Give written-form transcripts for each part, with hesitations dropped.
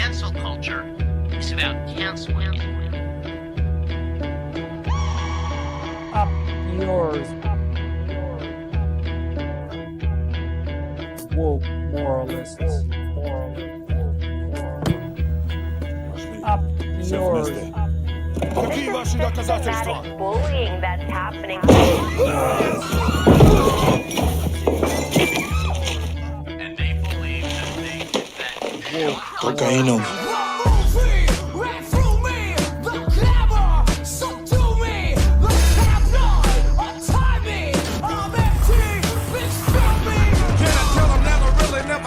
cancel culture is about canceling it. Up yours. Woke moralists. Up yours. This is systematic bullying that's happening. And they believe that Cocaína.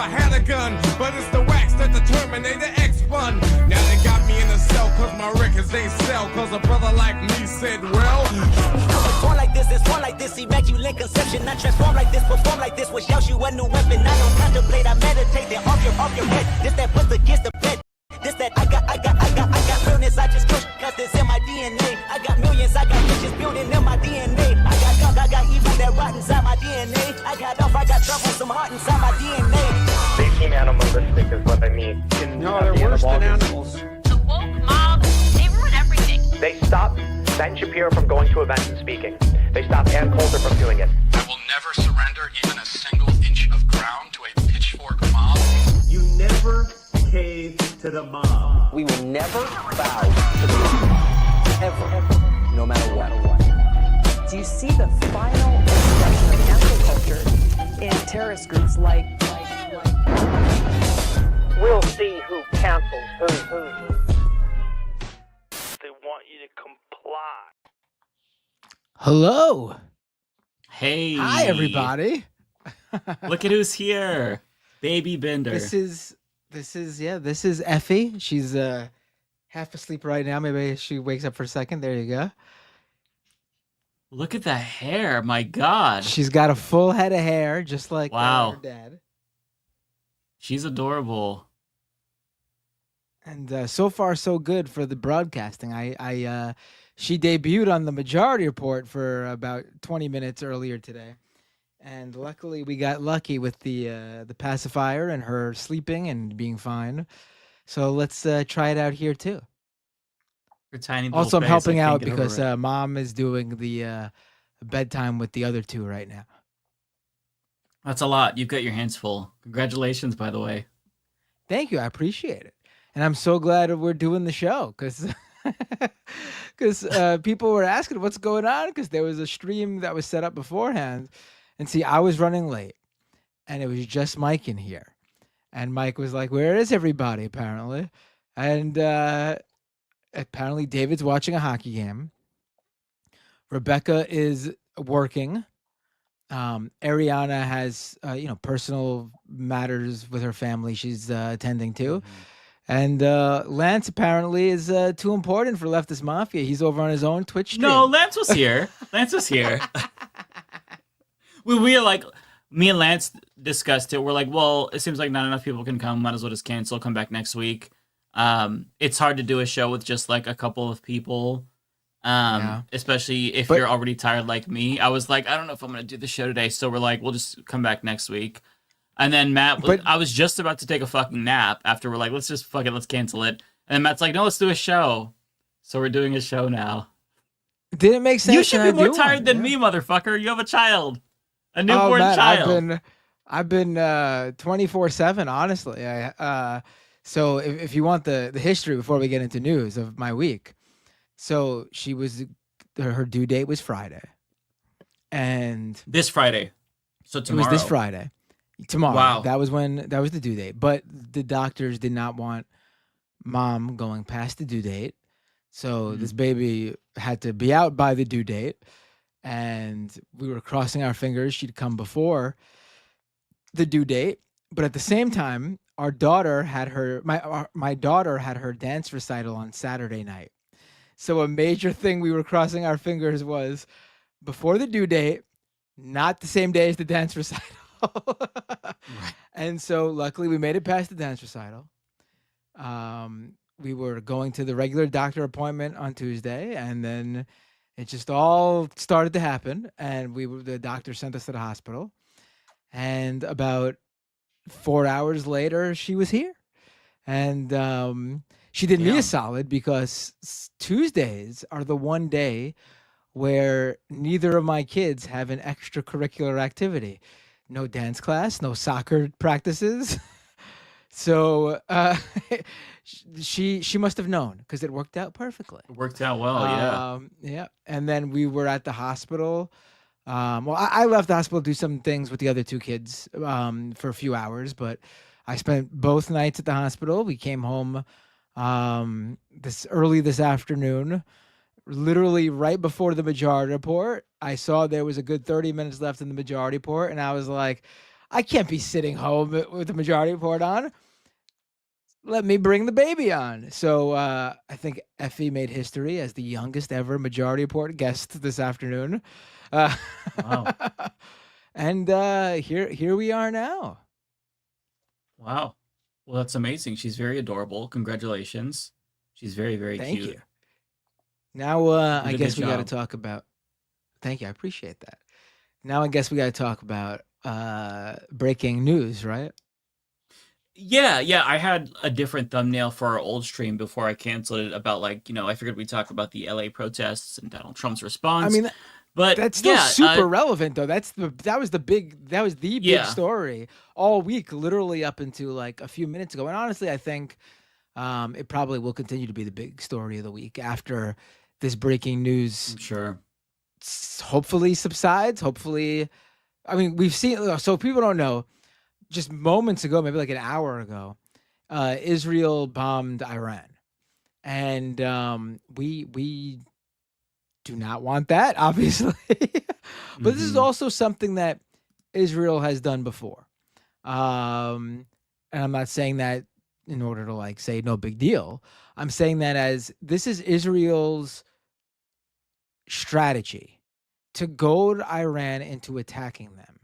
Had a gun, but it's the wax that the Terminator X run. Now they got me in a cell cause my records ain't sell. Cause a brother like me said, well, it's born like this, immaculate conception. I transform like this, perform like this, which yells you a new weapon. I don't contemplate, I meditate, then off your head. This that puts against the bed. This that I got realness, I just push cause it's in my DNA. I got millions, I got riches building in my DNA. I got junk, I got evil that rot inside my DNA. I got trouble, some heart inside my DNA. They seem animalistic is what I mean. No, they're worse than animals. The woke mob, they ruin everything. They stopped Ben Shapiro from going to events and speaking. They stopped Ann Coulter from doing it. I will never surrender even a single inch of ground to a pitchfork mob. You never cave to the mob. We will never bow to the mob. Ever. No matter what. Do you see the final expression of cancel culture in terrorist groups like We'll see who cancels who. They want you to comply. Hello. Hey. Hi, everybody. Look at who's here. Baby Bender. This is Effie. She's half asleep right now. Maybe she wakes up for a second. There you go. Look at that hair. My God. She's got a full head of hair, just like her dad. She's adorable. And so far, so good for the broadcasting. She debuted on the Majority Report for about 20 minutes earlier today. And luckily, we got lucky with the pacifier and her sleeping and being fine. So let's try it out here, too. Her tiny also, I'm face, helping I can't out get because over it. Mom is doing the bedtime with the other two right now. That's a lot. You've got your hands full. Congratulations, by the way. Thank you. I appreciate it. And I'm so glad that we're doing the show because people were asking what's going on because there was a stream that was set up beforehand. And see, I was running late and it was just Mike in here. And Mike was like, where is everybody, apparently? And apparently David's watching a hockey game. Rebecca is working. Ariana has, personal matters with her family she's attending to. Mm-hmm. And Lance apparently is too important for Leftist Mafia. He's over on his own Twitch stream. No, Lance was here. Lance was here. we were like, me and Lance discussed it. We're like, well, it seems like not enough people can come. Might as well just cancel, come back next week. It's hard to do a show with just like a couple of people. Especially if you're already tired like me. I was like, I don't know if I'm going to do the show today. So we're like, we'll just come back next week. And then Matt, I was just about to take a fucking nap after we're like, let's just fuck it, let's cancel it. And then Matt's like, no, let's do a show. So we're doing a show now. Didn't make sense. You should be more tired than me, motherfucker. You have a child. A newborn child. I've been 24/7, honestly. So if you want the history before we get into news of my week. So her due date was Friday. And this Friday. So tomorrow. It was this Friday. Tomorrow. Wow. That was the due date. But the doctors did not want Mom going past the due date. So this baby had to be out by the due date. And we were crossing our fingers she'd come before the due date. But at the same time, my daughter had her dance recital on Saturday night. So a major thing we were crossing our fingers was before the due date, not the same day as the dance recital. Right. And so luckily we made it past the dance recital. We were going to the regular doctor appointment on Tuesday, and then it just all started to happen. And the doctor sent us to the hospital. And about 4 hours later, she was here. And she did me Damn. a solid because Tuesdays are the one day where neither of my kids have an extracurricular activity. No dance class, no soccer practices. So she must have known because it worked out perfectly. It worked out well, yeah. Yeah. And then we were at the hospital. Well, I left the hospital to do some things with the other two kids for a few hours, but I spent both nights at the hospital. We came home this afternoon, literally right before the majority report. I saw there was a good 30 minutes left in the majority report, and I was like, I can't be sitting home with the majority report on. Let me bring the baby on. So I think Effie made history as the youngest ever majority report guest this afternoon. Wow. And here we are now. Wow. Well, that's amazing. She's very adorable. Congratulations. She's very, very Thank cute. you. Now I did a guess good we got to job. talk about. Thank you. I appreciate that. Now I guess we got to talk about breaking news, right? Yeah. I had a different thumbnail for our old stream before I canceled it about I figured we'd talk about the LA protests and Donald Trump's response. I mean, but that's still yeah, super relevant though. That was the big Yeah. story all week, literally up until like a few minutes ago. And honestly, I think it probably will continue to be the big story of the week after this breaking news. I'm sure. Hopefully subsides. Hopefully, I mean, we've seen. So people don't know. Just moments ago, maybe like an hour ago, Israel bombed Iran, and we do not want that, obviously. But this is also something that Israel has done before, and I'm not saying that in order to say no big deal. I'm saying that as this is Israel's strategy to goad Iran into attacking them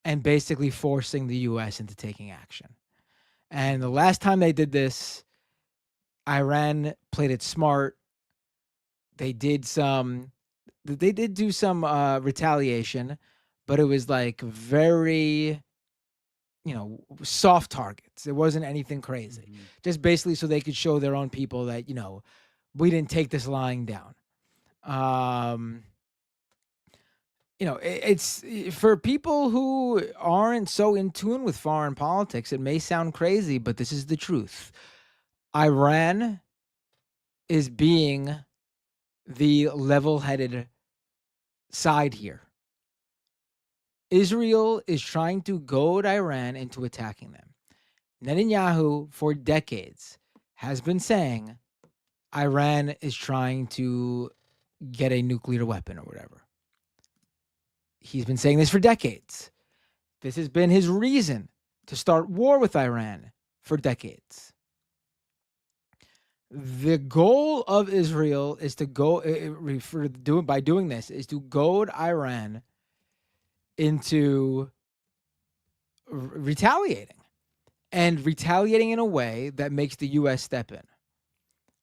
and basically forcing the U.S. into taking action. And the last time they did this, Iran played it smart. They did do some retaliation, but it was very, soft targets. It wasn't anything crazy. Just basically so they could show their own people that, we didn't take this lying down. It's for people who aren't so in tune with foreign politics, it may sound crazy, but this is the truth. Iran is being the level-headed side here. Israel is trying to goad Iran into attacking them. Netanyahu, for decades, has been saying Iran is trying to get a nuclear weapon or whatever. He's been saying this for decades. This has been his reason to start war with Iran for decades. The goal of Israel is to by doing this is to goad Iran into retaliating in a way that makes the U.S. step in.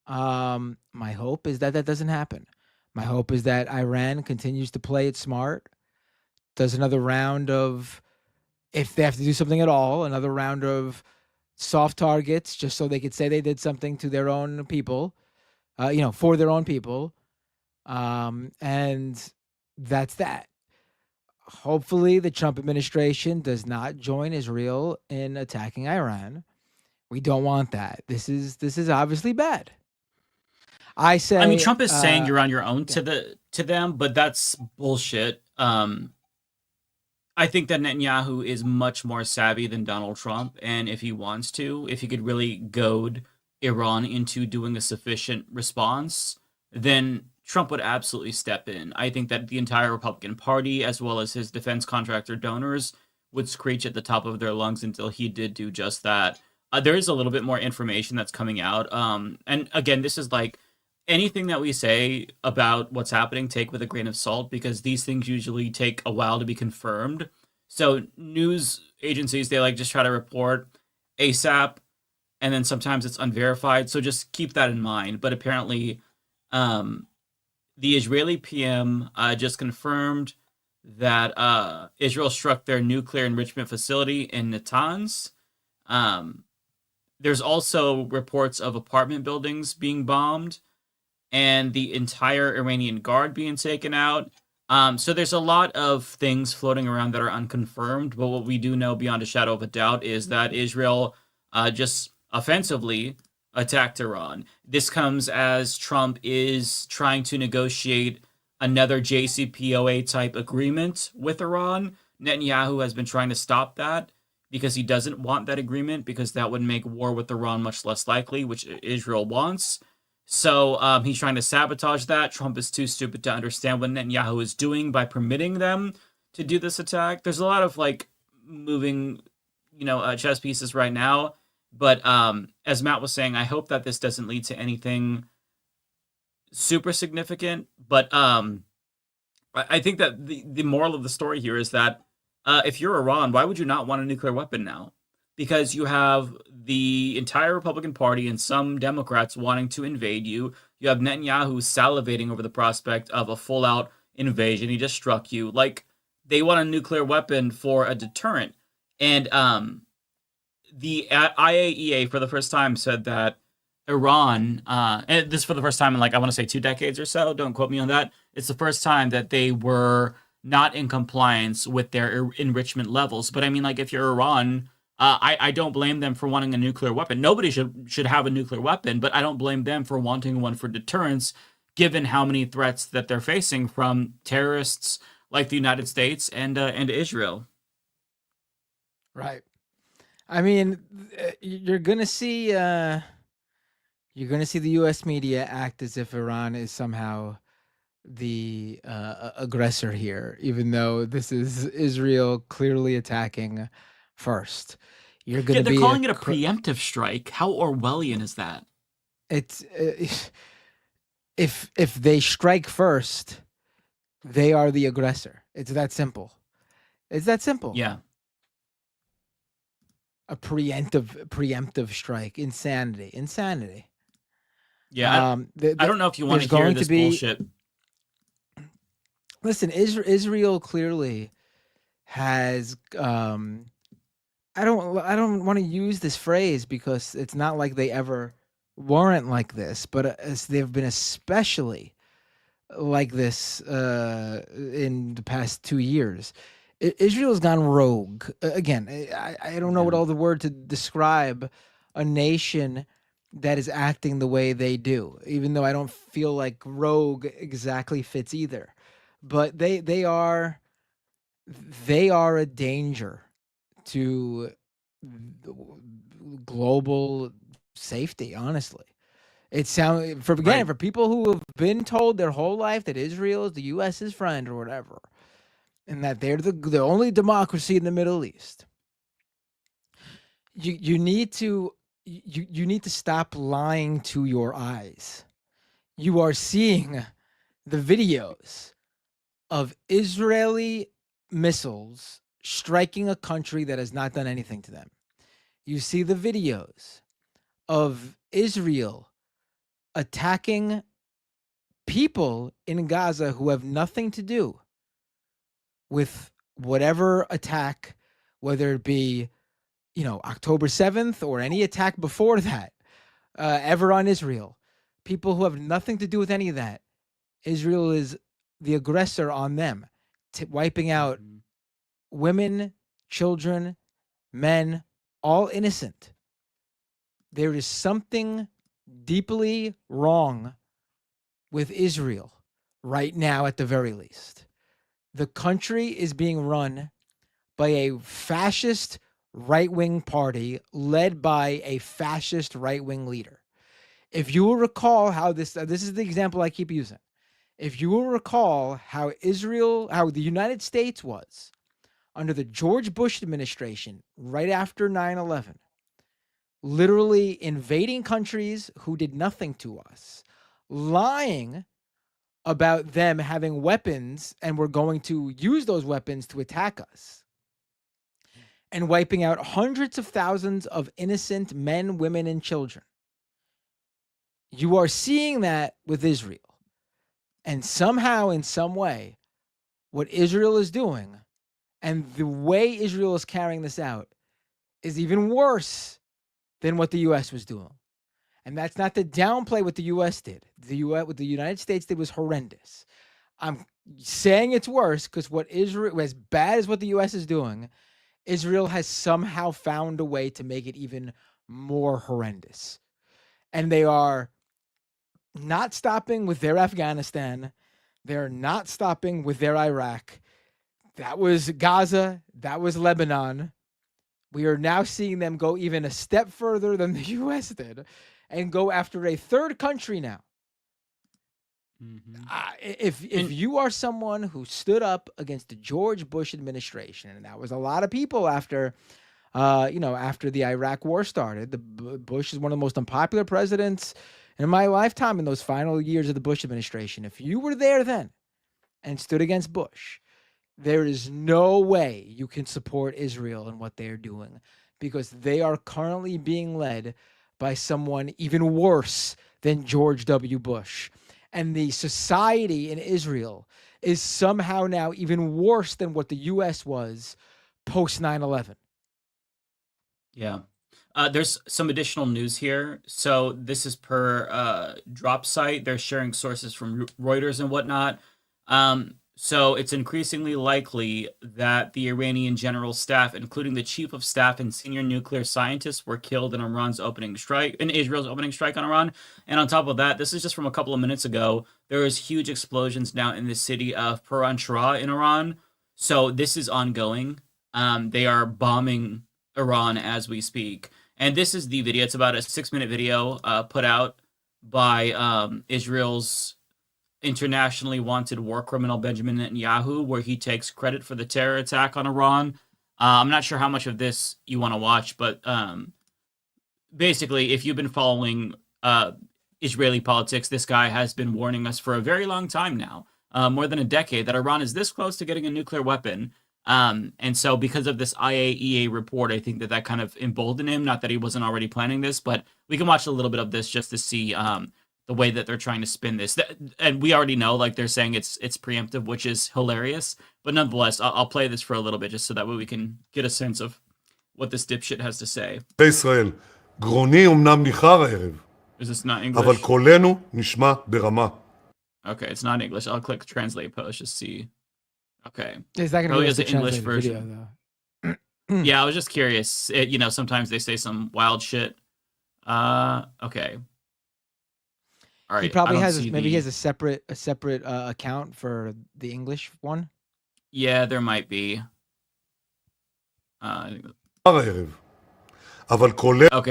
My hope is that doesn't happen. My hope is that Iran continues to play it smart, does another round of, if they have to do something at all, another round of soft targets, just so they could say they did something to their own people, for their own people. And that's that. Hopefully the Trump administration does not join Israel in attacking Iran. We don't want that. This is obviously bad. I mean, Trump is saying you're on your own to them, but that's bullshit. I think that Netanyahu is much more savvy than Donald Trump, and if he wants to, if he could really goad Iran into doing a sufficient response, then Trump would absolutely step in. I think that the entire Republican Party, as well as his defense contractor donors, would screech at the top of their lungs until he did do just that. There is a little bit more information that's coming out. And again, this is anything that we say about what's happening, take with a grain of salt, because these things usually take a while to be confirmed. So news agencies, they just try to report ASAP, and then sometimes it's unverified. So just keep that in mind. But apparently, the Israeli PM just confirmed that Israel struck their nuclear enrichment facility in Natanz. There's also reports of apartment buildings being bombed and the entire Iranian guard being taken out. So there's a lot of things floating around that are unconfirmed, but what we do know beyond a shadow of a doubt is that Israel just offensively attacked Iran. This comes as Trump is trying to negotiate another JCPOA type agreement with Iran. Netanyahu has been trying to stop that because he doesn't want that agreement, because that would make war with Iran much less likely, which Israel wants. So he's trying to sabotage that. Trump is too stupid to understand what Netanyahu is doing by permitting them to do this attack. There's a lot of like moving, chess pieces right now. But as Matt was saying, I hope that this doesn't lead to anything super significant. But I think that the moral of the story here is that if you're Iran, why would you not want a nuclear weapon now? Because you have the entire Republican Party and some Democrats wanting to invade you. You have Netanyahu salivating over the prospect of a full-out invasion. He just struck you. Like, they want a nuclear weapon for a deterrent. And the IAEA, for the first time, said that Iran, and this is for the first time in, I want to say 2 decades or so, don't quote me on that. It's the first time that they were not in compliance with their enrichment levels. But I mean, if you're Iran, I don't blame them for wanting a nuclear weapon. Nobody should have a nuclear weapon, but I don't blame them for wanting one for deterrence, given how many threats that they're facing from terrorists like the United States and Israel. Right. I mean, you're gonna see the U.S. media act as if Iran is somehow the aggressor here, even though this is Israel clearly attacking first. You're going to they're calling it a preemptive strike. How Orwellian is that? It's if they strike first, they are the aggressor. It's that simple. It's that simple. Yeah. A preemptive strike. Insanity. Yeah. I don't know if you want to hear this bullshit. Listen, Israel clearly has I don't want to use this phrase because it's not like they ever weren't like this, but they've been especially like this in the past 2 years. Israel's gone rogue. Again, I don't know what all the word to describe a nation that is acting the way they do, even though I don't feel like rogue exactly fits either. But they are a danger to global safety, honestly. It sounds for people who have been told their whole life that Israel is the US's friend or whatever, and that they're the only democracy in the Middle East. You need to stop lying to your eyes. You are seeing the videos of Israeli missiles striking a country that has not done anything to them. You see the videos of Israel attacking people in Gaza who have nothing to do with whatever attack, whether it be, October 7th or any attack before that, ever on Israel. People who have nothing to do with any of that. Israel is the aggressor on them, wiping out women, children, men, all innocent. There is something deeply wrong with Israel right now, at the very least. The country is being run by a fascist right-wing party led by a fascist right-wing leader. If you will recall how this is the example I keep using. If you will recall how the United States was under the George Bush administration right after 9/11, literally invading countries who did nothing to us, lying about them having weapons and were going to use those weapons to attack us, and wiping out hundreds of thousands of innocent men, women, and children. You are seeing that with Israel. And somehow, in some way, what Israel is doing and the way Israel is carrying this out is even worse than what the U.S. was doing. And that's not to downplay what the U.S. did. What the United States did was horrendous. I'm saying it's worse because what Israel, as bad as what the U.S. is doing, Israel has somehow found a way to make it even more horrendous. And they are not stopping with their Afghanistan. They're not stopping with their Iraq. That was Gaza. That was Lebanon. We are now seeing them go even a step further than the U.S. did and go after a third country now. If you are someone who stood up against the George Bush administration, and that was a lot of people after the Iraq war started. Bush is one of the most unpopular presidents in my lifetime in those final years of the Bush administration. If you were there then and stood against Bush, there is no way you can support Israel and what they're doing, because they are currently being led by someone even worse than George W. Bush. And the society in Israel is somehow now even worse than what the U.S. was post 9/11. Yeah. There's some additional news here. So this is per Drop site. They're sharing sources from Reuters and whatnot. So it's increasingly likely that the Iranian general staff, including the chief of staff and senior nuclear scientists, were killed in Israel's opening strike on Iran. And on top of that, this is just from a couple of minutes ago, there is huge explosions now in the city of Paran Shara in Iran. So this is ongoing. They are bombing Iran as we speak. And this is the video. It's about a 6-minute video put out by Israel's internationally wanted war criminal Benjamin Netanyahu, where he takes credit for the terror attack on Iran. I'm not sure how much of this you want to watch, but basically, if you've been following Israeli politics, this guy has been warning us for a very long time now, more than a decade, that Iran is this close to getting a nuclear weapon. And so because of this IAEA report, I think that kind of emboldened him. Not that he wasn't already planning this, but we can watch a little bit of this just to see the way that they're trying to spin this. And we already know, like, they're saying it's preemptive, which is hilarious. But nonetheless, I'll play this for a little bit just so that way we can get a sense of what this dipshit has to say. בישראל, גרוני אמנם ניחר הערב, Is this not English? אבל קולנו נשמע ברמה. Okay, it's not English. I'll click translate post, just see. Okay. Is that going to be the English version? Video, though? Yeah, I was just curious. Sometimes they say some wild shit. Okay. All right. He probably has he has a separate account for the English one. Yeah, there might be. Okay,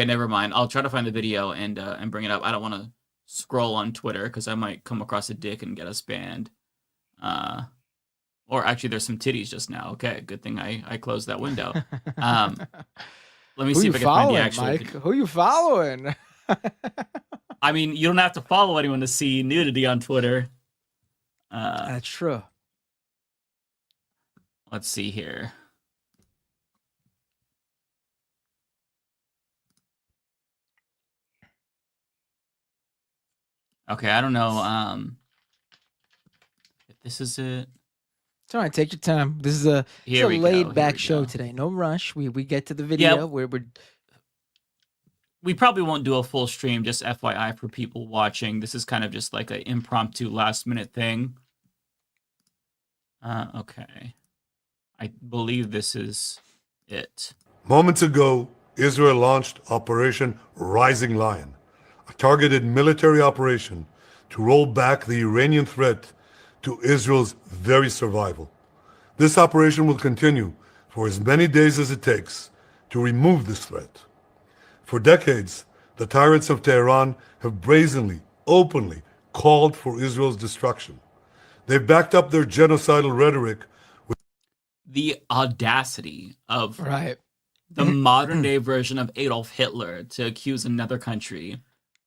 never mind. I'll try to find the video and bring it up. I don't want to scroll on Twitter because I might come across a dick and get us banned. Or actually, there's some titties just now. Okay, good thing I closed that window. Let me see if I can find the actual. Mike? Who you following? I mean, you don't have to follow anyone to see nudity on Twitter. That's true. Let's see here. Okay, I don't know if this is it. It's all right. Take your time. This is a laid back show today. No rush. We get to the video where we probably won't do a full stream, just FYI for people watching. This is kind of just like an impromptu last minute thing. Okay. I believe this is it. Moments ago, Israel launched Operation Rising Lion, a targeted military operation to roll back the Iranian threat to Israel's very survival. This operation will continue for as many days as it takes to remove this threat. For decades, the tyrants of Tehran have brazenly, openly called for Israel's destruction. They've backed up their genocidal rhetoric with the audacity of right. the modern day version of Adolf Hitler to accuse another country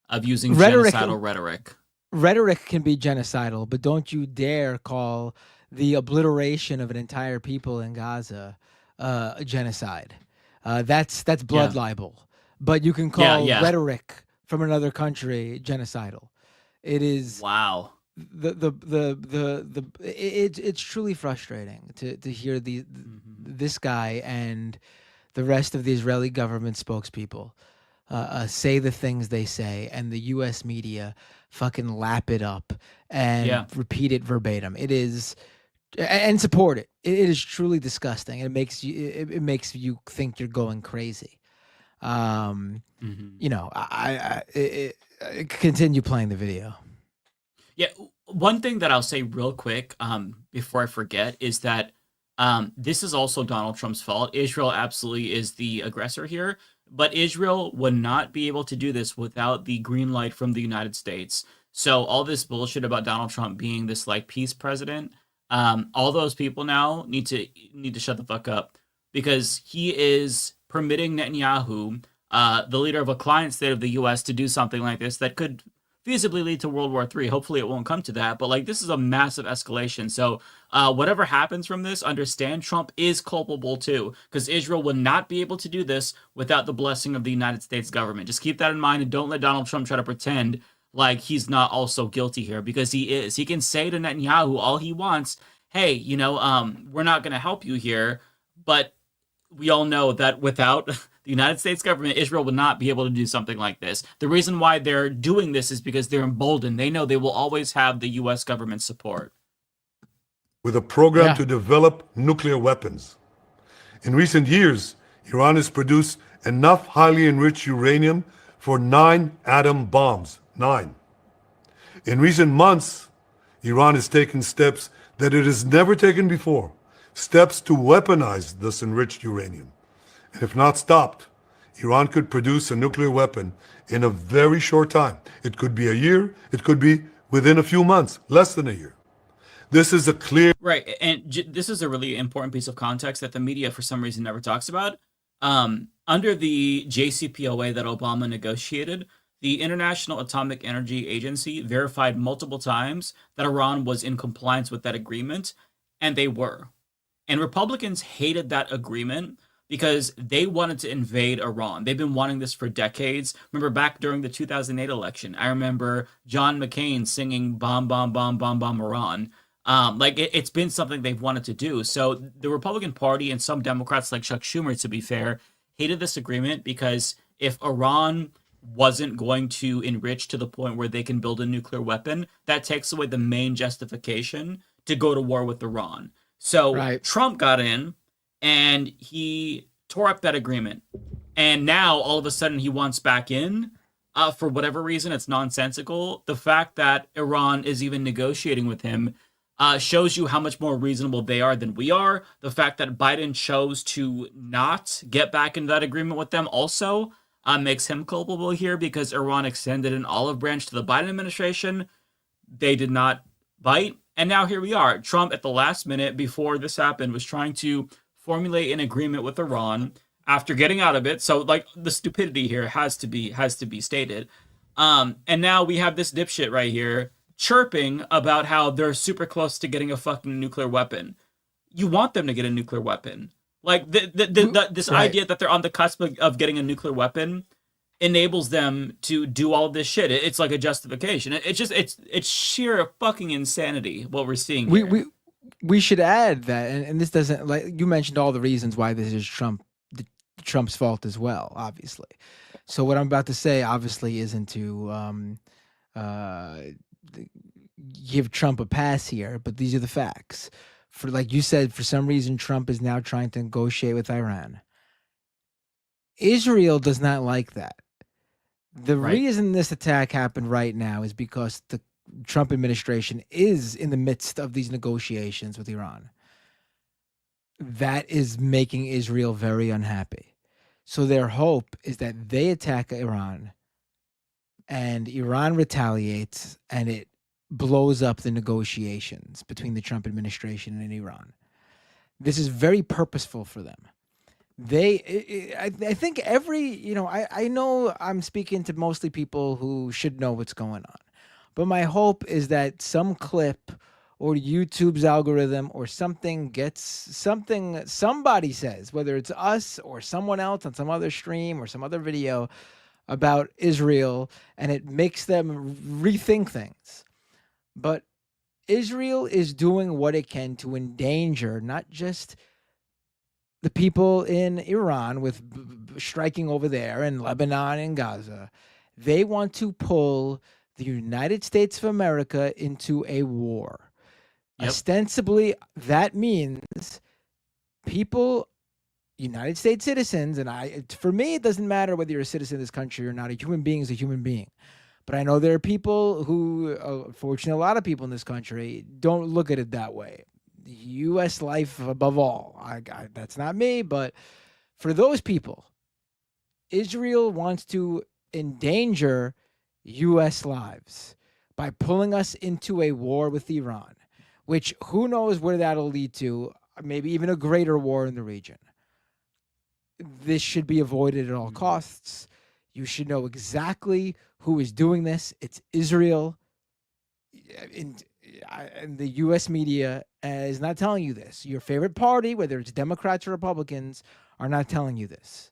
of using genocidal rhetoric. Rhetoric can be genocidal, but don't you dare call the obliteration of an entire people in Gaza a genocide. That's blood libel. But you can call rhetoric from another country genocidal. It is it's truly frustrating to hear this guy and the rest of the Israeli government spokespeople say the things they say, and the U.S. media fucking lap it up and repeat it verbatim. It is, and support it. It is truly disgusting. It makes you think you're going crazy. You know, I continue playing the video. Yeah, one thing that I'll say real quick before I forget is that this is also Donald Trump's fault. Israel absolutely is the aggressor here, but Israel would not be able to do this without the green light from the United States. So all this bullshit about Donald Trump being this like peace president, all those people now need to shut the fuck up, because he is permitting Netanyahu, the leader of a client state of the U.S., to do something like this that could feasibly lead to World War III. Hopefully it won't come to that, but like this is a massive escalation. So whatever happens from this, understand Trump is culpable too, because Israel would not be able to do this without the blessing of the United States government. Just keep that in mind, and don't let Donald Trump try to pretend like he's not also guilty here, because he is. He can say to Netanyahu all he wants, hey, you know, we're not going to help you here, but we all know that without the United States government, Israel would not be able to do something like this. The reason why they're doing this is because they're emboldened. They know they will always have the U.S. government support. With a program to develop nuclear weapons. In recent years, Iran has produced enough highly enriched uranium for 9 atom bombs. 9. In recent months, Iran has taken steps that it has never taken before. Steps to weaponize this enriched uranium. And if not stopped, Iran could produce a nuclear weapon in a very short time. It could be a year, it could be within a few months, less than a year. This is a clear... Right, and this is a really important piece of context that the media for some reason never talks about. Under the JCPOA that Obama negotiated, the International Atomic Energy Agency verified multiple times that Iran was in compliance with that agreement, and they were. And Republicans hated that agreement because they wanted to invade Iran. They've been wanting this for decades. Remember back during the 2008 election, I remember John McCain singing "Bomb, Bomb, Bomb, Bomb, Bomb, Iran." It's been something they've wanted to do. So the Republican Party and some Democrats like Chuck Schumer, to be fair, hated this agreement because if Iran wasn't going to enrich to the point where they can build a nuclear weapon, that takes away the main justification to go to war with Iran. So Trump got in and he tore up that agreement. And now all of a sudden he wants back in. For whatever reason, it's nonsensical. The fact that Iran is even negotiating with him shows you how much more reasonable they are than we are. The fact that Biden chose to not get back into that agreement with them also makes him culpable here, because Iran extended an olive branch to the Biden administration. They did not bite. And now here we are. Trump, at the last minute before this happened, was trying to formulate an agreement with Iran after getting out of it. So, like, the stupidity here has to be stated. And now we have this dipshit right here chirping about how they're super close to getting a fucking nuclear weapon. You want them to get a nuclear weapon. Like, this idea that they're on the cusp of getting a nuclear weapon enables them to do all this shit. It's like a justification. It's sheer fucking insanity what we're seeing here. We should add that, and this doesn't, like you mentioned, all the reasons why this is Trump's fault as well, obviously. So what I'm about to say obviously isn't to give Trump a pass here, but these are the facts. For, like you said, for some reason Trump is now trying to negotiate with Iran. Israel does not like that. The reason this attack happened right now is because the Trump administration is in the midst of these negotiations with Iran. That is making Israel very unhappy. So their hope is that they attack Iran and Iran retaliates and it blows up the negotiations between the Trump administration and Iran. This is very purposeful for them. I think I know I'm speaking to mostly people who should know what's going on, but my hope is that some clip or YouTube's algorithm or something somebody says, whether it's us or someone else on some other stream or some other video about Israel, and it makes them rethink things. But Israel is doing what it can to endanger not just the people in Iran with striking over there and Lebanon and Gaza, they want to pull the United States of America into a war. Yep. Ostensibly, that means people, United States citizens, and for me, it doesn't matter whether you're a citizen of this country or not. A human being is a human being. But I know there are people who, unfortunately, a lot of people in this country don't look at it that way. U.S. life above all. That's not me, but for those people, Israel wants to endanger U.S. lives by pulling us into a war with Iran, which who knows where that'll lead to, maybe even a greater war in the region. This should be avoided at all costs. You should know exactly who is doing this. It's Israel. And the U.S. media is not telling you this. Your favorite party, whether it's Democrats or Republicans, are not telling you this.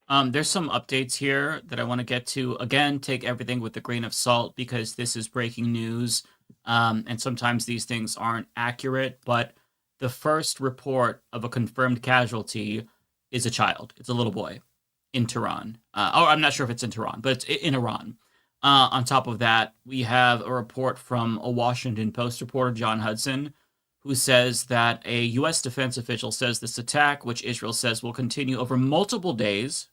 There's some updates here that I want to get to. Again, take everything with a grain of salt because this is breaking news. And sometimes these things aren't accurate. But the first report of a confirmed casualty is a child. It's a little boy in Tehran. I'm not sure if it's in Tehran, but it's in Iran. On top of that, we have a report from a Washington Post reporter, John Hudson, who says that a U.S. defense official says this attack, which Israel says will continue over multiple days,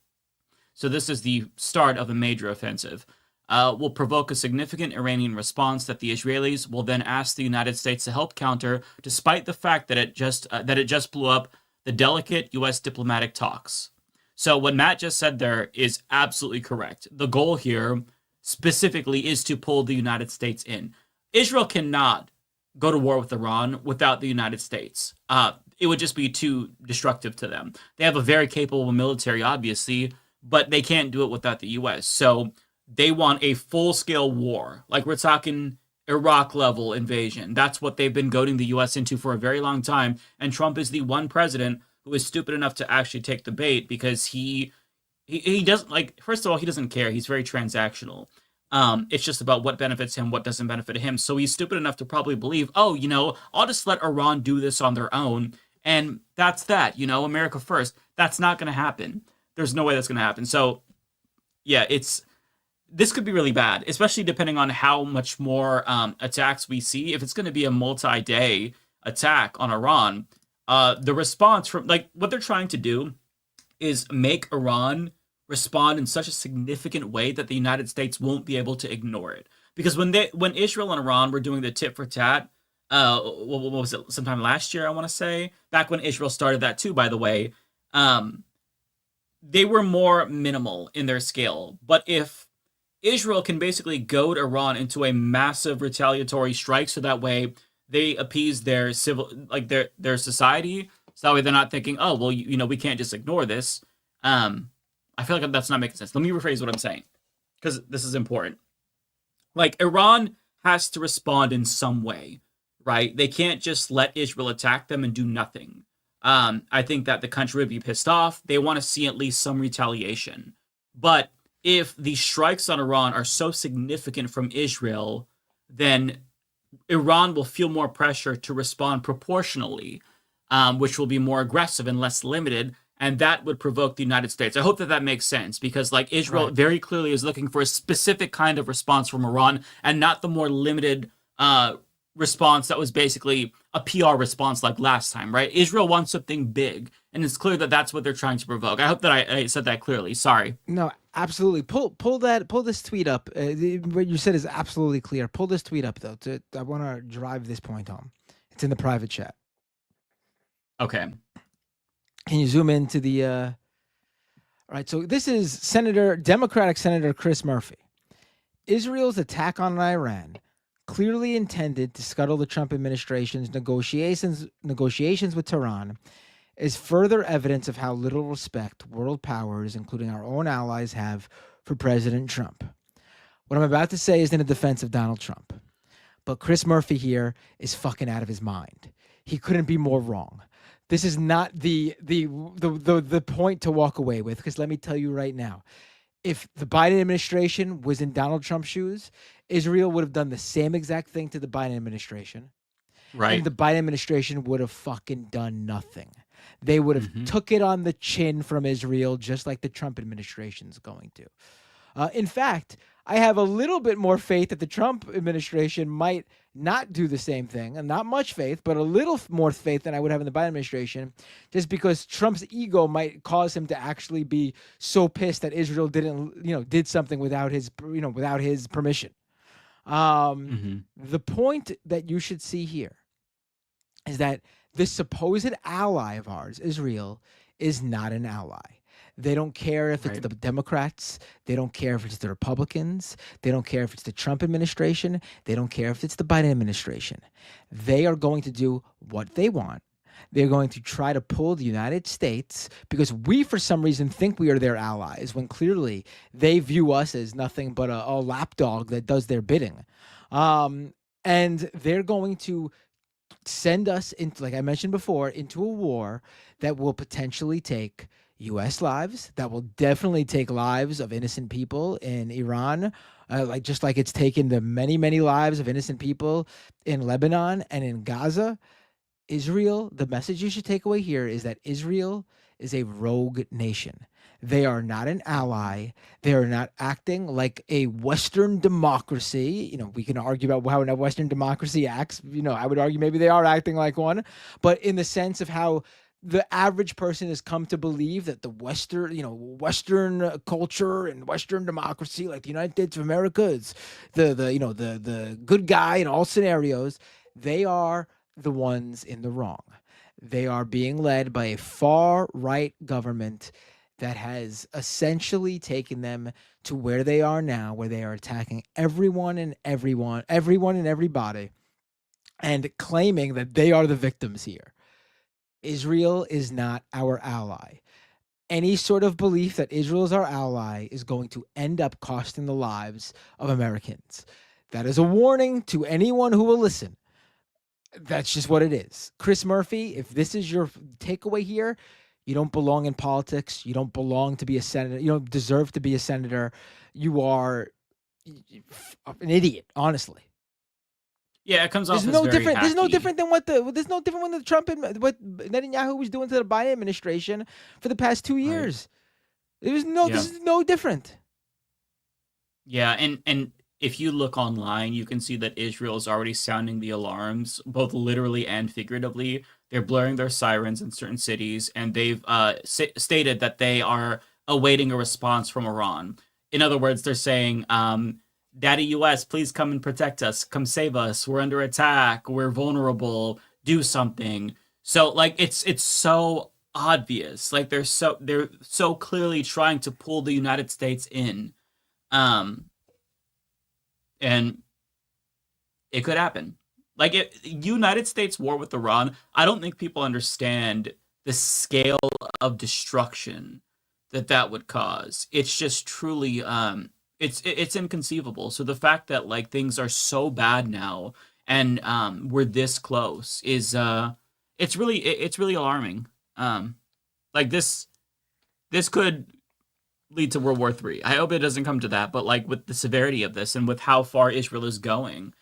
so this is the start of a major offensive, will provoke a significant Iranian response that the Israelis will then ask the United States to help counter, despite the fact that it just blew up the delicate U.S. diplomatic talks. So what Matt just said there is absolutely correct. The goal here specifically is to pull the United States in. Israel cannot go to war with Iran without the United States. It would just be too destructive to them. They have a very capable military, obviously, but they can't do it without the U.S. So they want a full-scale war. Like we're talking Iraq-level invasion. That's what they've been goading the U.S. into for a very long time. And Trump is the one president who is stupid enough to actually take the bait because he doesn't, like, first of all, he doesn't care. He's very transactional. It's just about what benefits him, what doesn't benefit him. So he's stupid enough to probably believe, oh, I'll just let Iran do this on their own. And that's that, America first. That's not going to happen. There's no way that's going to happen. So, yeah, this could be really bad, especially depending on how much more attacks we see. If it's going to be a multi-day attack on Iran, the response from, what they're trying to do is make Iran respond in such a significant way that the United States won't be able to ignore it. Because when Israel and Iran were doing the tit for tat, what was it, sometime last year, I want to say, back when Israel started that too, by the way, they were more minimal in their scale. But if Israel can basically goad Iran into a massive retaliatory strike, so that way they appease their their society, so that way they're not thinking, oh, well, we can't just ignore this. I feel like that's not making sense. Let me rephrase what I'm saying, because this is important. Iran has to respond in some way, right? They can't just let Israel attack them and do nothing. I think that the country would be pissed off. They want to see at least some retaliation. But if the strikes on Iran are so significant from Israel, then Iran will feel more pressure to respond proportionally, which will be more aggressive and less limited, and that would provoke the United States. I hope that makes sense, because Israel very clearly is looking for a specific kind of response from Iran, and not the more limited response that was basically a PR response like last time, right? Israel wants something big, and it's clear that that's what they're trying to provoke. I hope that I said that clearly. Sorry. No, absolutely. Pull this tweet up. What you said is absolutely clear. Pull this tweet up, though. I want to drive this point home. It's in the private chat. Okay. Can you zoom into the... All right, so this is Democratic Senator Chris Murphy. Israel's attack on Iran, clearly intended to scuttle the Trump administration's negotiations with Tehran, is further evidence of how little respect world powers, including our own allies, have for President Trump. What I'm about to say is in the defense of Donald Trump. But Chris Murphy here is fucking out of his mind. He couldn't be more wrong. This is not the point to walk away with, because let me tell you right now, if the Biden administration was in Donald Trump's shoes, Israel would have done the same exact thing to the Biden administration. Right. And the Biden administration would have fucking done nothing. They would have took it on the chin from Israel, just like the Trump administration is going to. In fact, I have a little bit more faith that the Trump administration might not do the same thing, and not much faith, but a little more faith than I would have in the Biden administration, just because Trump's ego might cause him to actually be so pissed that Israel did something without his permission. The point that you should see here is that this supposed ally of ours, Israel, is not an ally. They don't care if it's the Democrats. They don't care if it's the Republicans. They don't care if it's the Trump administration. They don't care if it's the Biden administration. They are going to do what they want. They're going to try to pull the United States, because we, for some reason, think we are their allies, when clearly they view us as nothing but a lapdog that does their bidding. And they're going to send us into, like I mentioned before, into a war that will potentially take U.S. lives, that will definitely take lives of innocent people in Iran, just like it's taken the many, many lives of innocent people in Lebanon and in Gaza. Israel, the message you should take away here is that Israel is a rogue nation. They are not an ally. They are not acting like a Western democracy. We can argue about how a Western democracy acts. I would argue maybe they are acting like one, but in the sense of how the average person has come to believe that the Western culture and Western democracy, like the United States of America, is the good guy in all scenarios. They are the ones in the wrong. They are being led by a far-right government that has essentially taken them to where they are now, where they are attacking everyone and everybody, and claiming that they are the victims here. Israel is not our ally. Any sort of belief that Israel is our ally is going to end up costing the lives of Americans. That is a warning to anyone who will listen. That's just what it is. Chris Murphy, if this is your takeaway here, you don't belong in politics. You don't belong to be a senator. You don't deserve to be a senator. You are an idiot, honestly. Yeah, it comes off as very different. There's no hacky. different than what the Trump and what Netanyahu was doing to the Biden administration for the past 2 years. This is no different. Yeah, and if you look online, you can see that Israel is already sounding the alarms, both literally and figuratively. They're blaring their sirens in certain cities, and they've stated that they are awaiting a response from Iran. In other words, they're saying, Daddy US, please come and protect us. Come save us. We're under attack. We're vulnerable. Do something. So, it's so obvious. They're so clearly trying to pull the United States in. And it could happen. United States war with Iran, I don't think people understand the scale of destruction that would cause. It's just truly, it's inconceivable. So the fact that things are so bad now and we're this close is it's really alarming. This could lead to World War III. I hope it doesn't come to that, but with the severity of this and with how far Israel is going,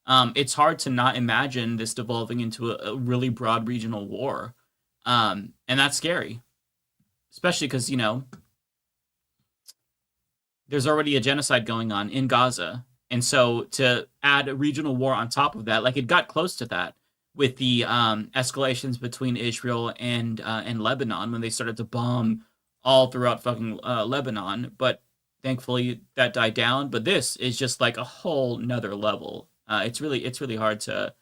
it's hard to not imagine this devolving into a really broad regional war. And that's scary, especially because, there's already a genocide going on in Gaza. And so to add a regional war on top of that, it got close to that with the escalations between Israel and Lebanon when they started to bomb all throughout fucking Lebanon, but thankfully that died down. But this is just a whole nother level. It's really hard to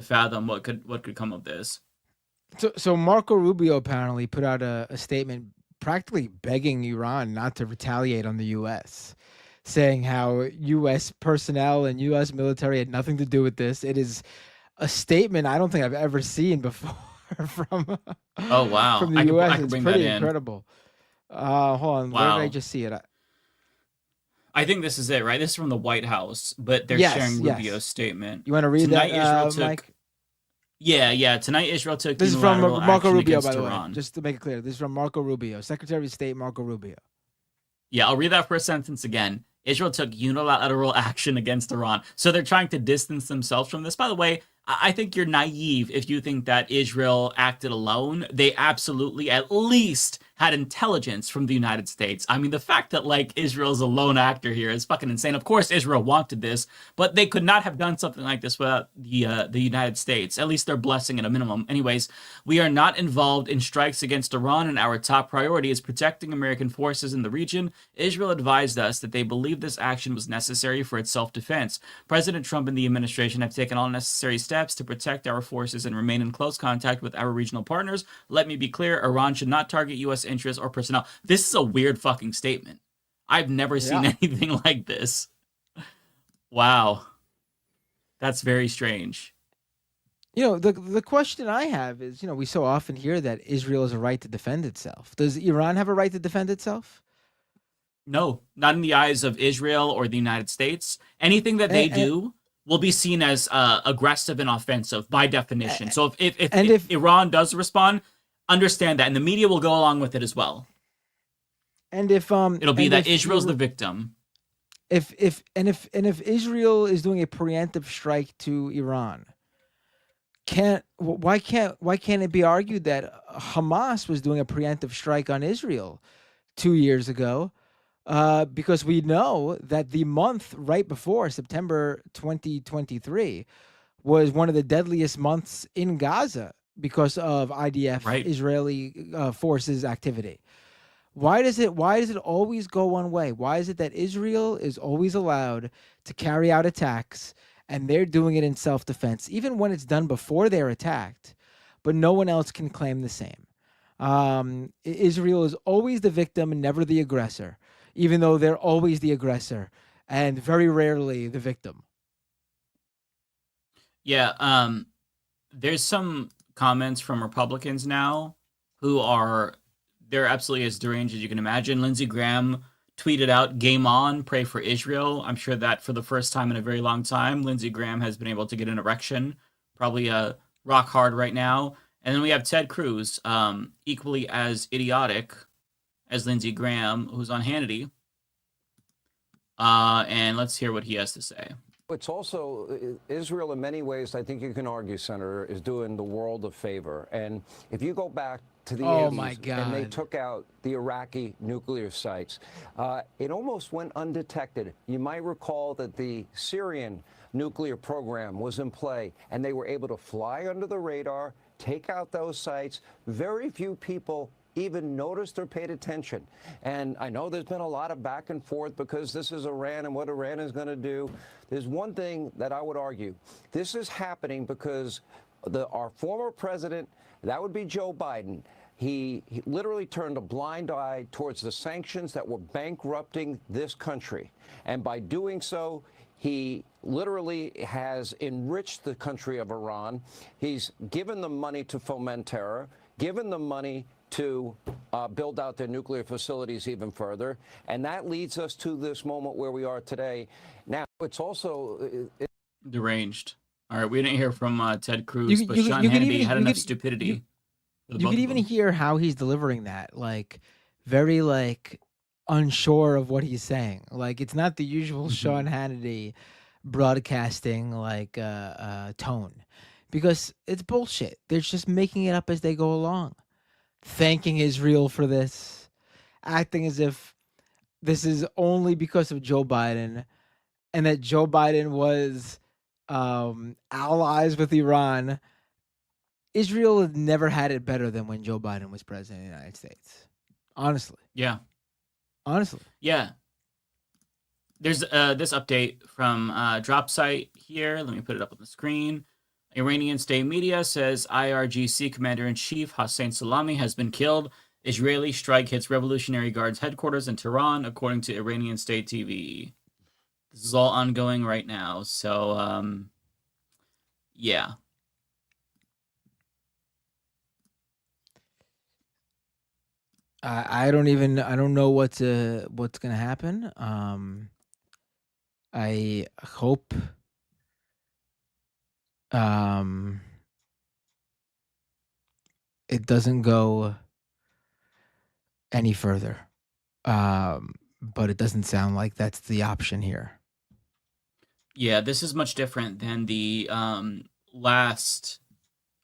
fathom what could come of this. So Marco Rubio apparently put out a statement practically begging Iran not to retaliate on the U.S., saying how U.S. personnel and U.S. military had nothing to do with this. It is a statement I don't think I've ever seen before from oh wow from the U.S. It's pretty incredible. Hold on, wow. Where did I just see it? I think this is it, right? This is from the White House, but they're sharing Rubio's statement. You want to read Tonight, that, Israel Mike? Yeah. Tonight, Israel took This is from Marco Rubio, by the Iran. way. Just to make it clear, this is from Marco Rubio, Secretary of State Marco Rubio. Yeah, I'll read that first sentence again. Israel took unilateral action against Iran. So they're trying to distance themselves from this. By the way, I think you're naive if you think that Israel acted alone. They absolutely at least had intelligence from the United States. I mean, the fact that like Israel's a lone actor here is fucking insane. Of course, Israel wanted this, but they could not have done something like this without the United States. At least their blessing at a minimum. Anyways, we are not involved in strikes against Iran, and our top priority is protecting American forces in the region. Israel advised us that they believe this action was necessary for its self-defense. President Trump and the administration have taken all necessary steps to protect our forces and remain in close contact with our regional partners. Let me be clear, Iran should not target U.S. interests or personnel. This is a weird fucking statement. I've never seen anything like this. Wow. That's very strange. You know, the question I have is, you know, we so often hear that Israel has a right to defend itself. Does Iran have a right to defend itself? No, not in the eyes of Israel or the United States. Anything that they do will be seen as aggressive and offensive by definition. So if Iran does respond, understand that, and the media will go along with it as well. And if it'll be that Israel's the victim. If Israel is doing a preemptive strike to Iran, why can't it be argued that Hamas was doing a preemptive strike on Israel 2 years ago? Because we know that the month right before September 2023 was one of the deadliest months in Gaza because of IDF Israeli forces activity. Why does it always go one way? Why is it that Israel is always allowed to carry out attacks and they're doing it in self-defense, even when it's done before they're attacked, but no one else can claim the same? Israel is always the victim and never the aggressor, even though they're always the aggressor and very rarely the victim. Yeah, there's some comments from Republicans now who they're absolutely as deranged as you can imagine. Lindsey Graham tweeted out, "Game on, pray for Israel." I'm sure that for the first time in a very long time, Lindsey Graham has been able to get an erection, probably rock hard right now. And then we have Ted Cruz, equally as idiotic as Lindsey Graham, who's on Hannity. And let's hear what he has to say. It's also, Israel in many ways, I think you can argue, Senator, is doing the world a favor. And if you go back to the 80s and they took out the Iraqi nuclear sites, it almost went undetected. You might recall that the Syrian nuclear program was in play, and they were able to fly under the radar, take out those sites. Very few people even noticed or paid attention. And I know there's been a lot of back and forth because this is Iran and what Iran is going to do. There's one thing that I would argue. This is happening because our former president, that would be Joe Biden, he literally turned a blind eye towards the sanctions that were bankrupting this country. And by doing so, he literally has enriched the country of Iran. He's given them money to foment terror, given them money to build out their nuclear facilities even further. And that leads us to this moment where we are today. Now, it's also deranged. All right, we didn't hear from Ted Cruz, but Sean Hannity had enough stupidity. You could even hear how he's delivering that, like, very, like, unsure of what he's saying. Like, it's not the usual Sean Hannity broadcasting, like, tone. Because it's bullshit. They're just making it up as they go along. Thanking Israel for this, acting as if this is only because of Joe Biden, and that Joe Biden was allies with Iran. Israel has never had it better than when Joe Biden was president of the United States. Honestly. Yeah. Honestly. Yeah. There's this update from Dropsite here. Let me put it up on the screen. Iranian state media says IRGC Commander-in-Chief Hossein Salami has been killed. Israeli strike hits Revolutionary Guards headquarters in Tehran, according to Iranian state TV. This is all ongoing right now. So, yeah. I don't know what's gonna happen. I hope it doesn't go any further. But it doesn't sound like that's the option here. Yeah, this is much different than the last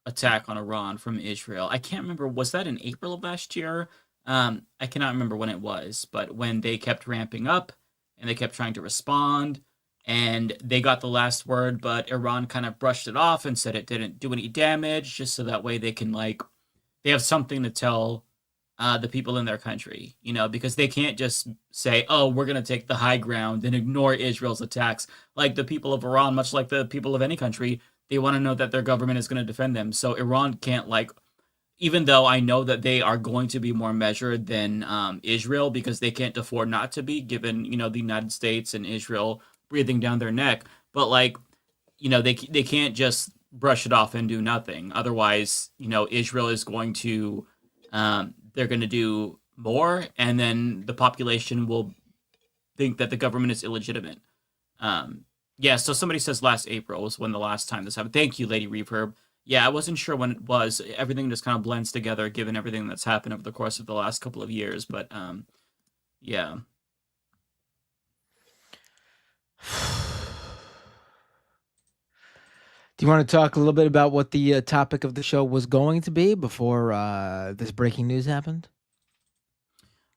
attack on Iran from Israel, I can't remember, was that in April of last year? I cannot remember when it was, but when they kept ramping up and they kept trying to respond and they got the last word, but Iran kind of brushed it off and said it didn't do any damage, just so that way they can, like, they have something to tell the people in their country, you know, because they can't just say, oh, we're going to take the high ground and ignore Israel's attacks. Like the people of Iran, much like the people of any country, they want to know that their government is going to defend them. So Iran can't, like, even though I know that they are going to be more measured than Israel, because they can't afford not to be, given, you know, the United States and Israel breathing down their neck. But, like, you know, they can't just brush it off and do nothing. Otherwise, you know, Israel is going to, they're going to do more, and then the population will think that the government is illegitimate. Yeah, so somebody says last April was when the last time this happened. Thank you, Lady Reverb. Yeah, I wasn't sure when it was. Everything just kind of blends together given everything that's happened over the course of the last couple of years. But, yeah. Do you want to talk a little bit about what the topic of the show was going to be before this breaking news happened?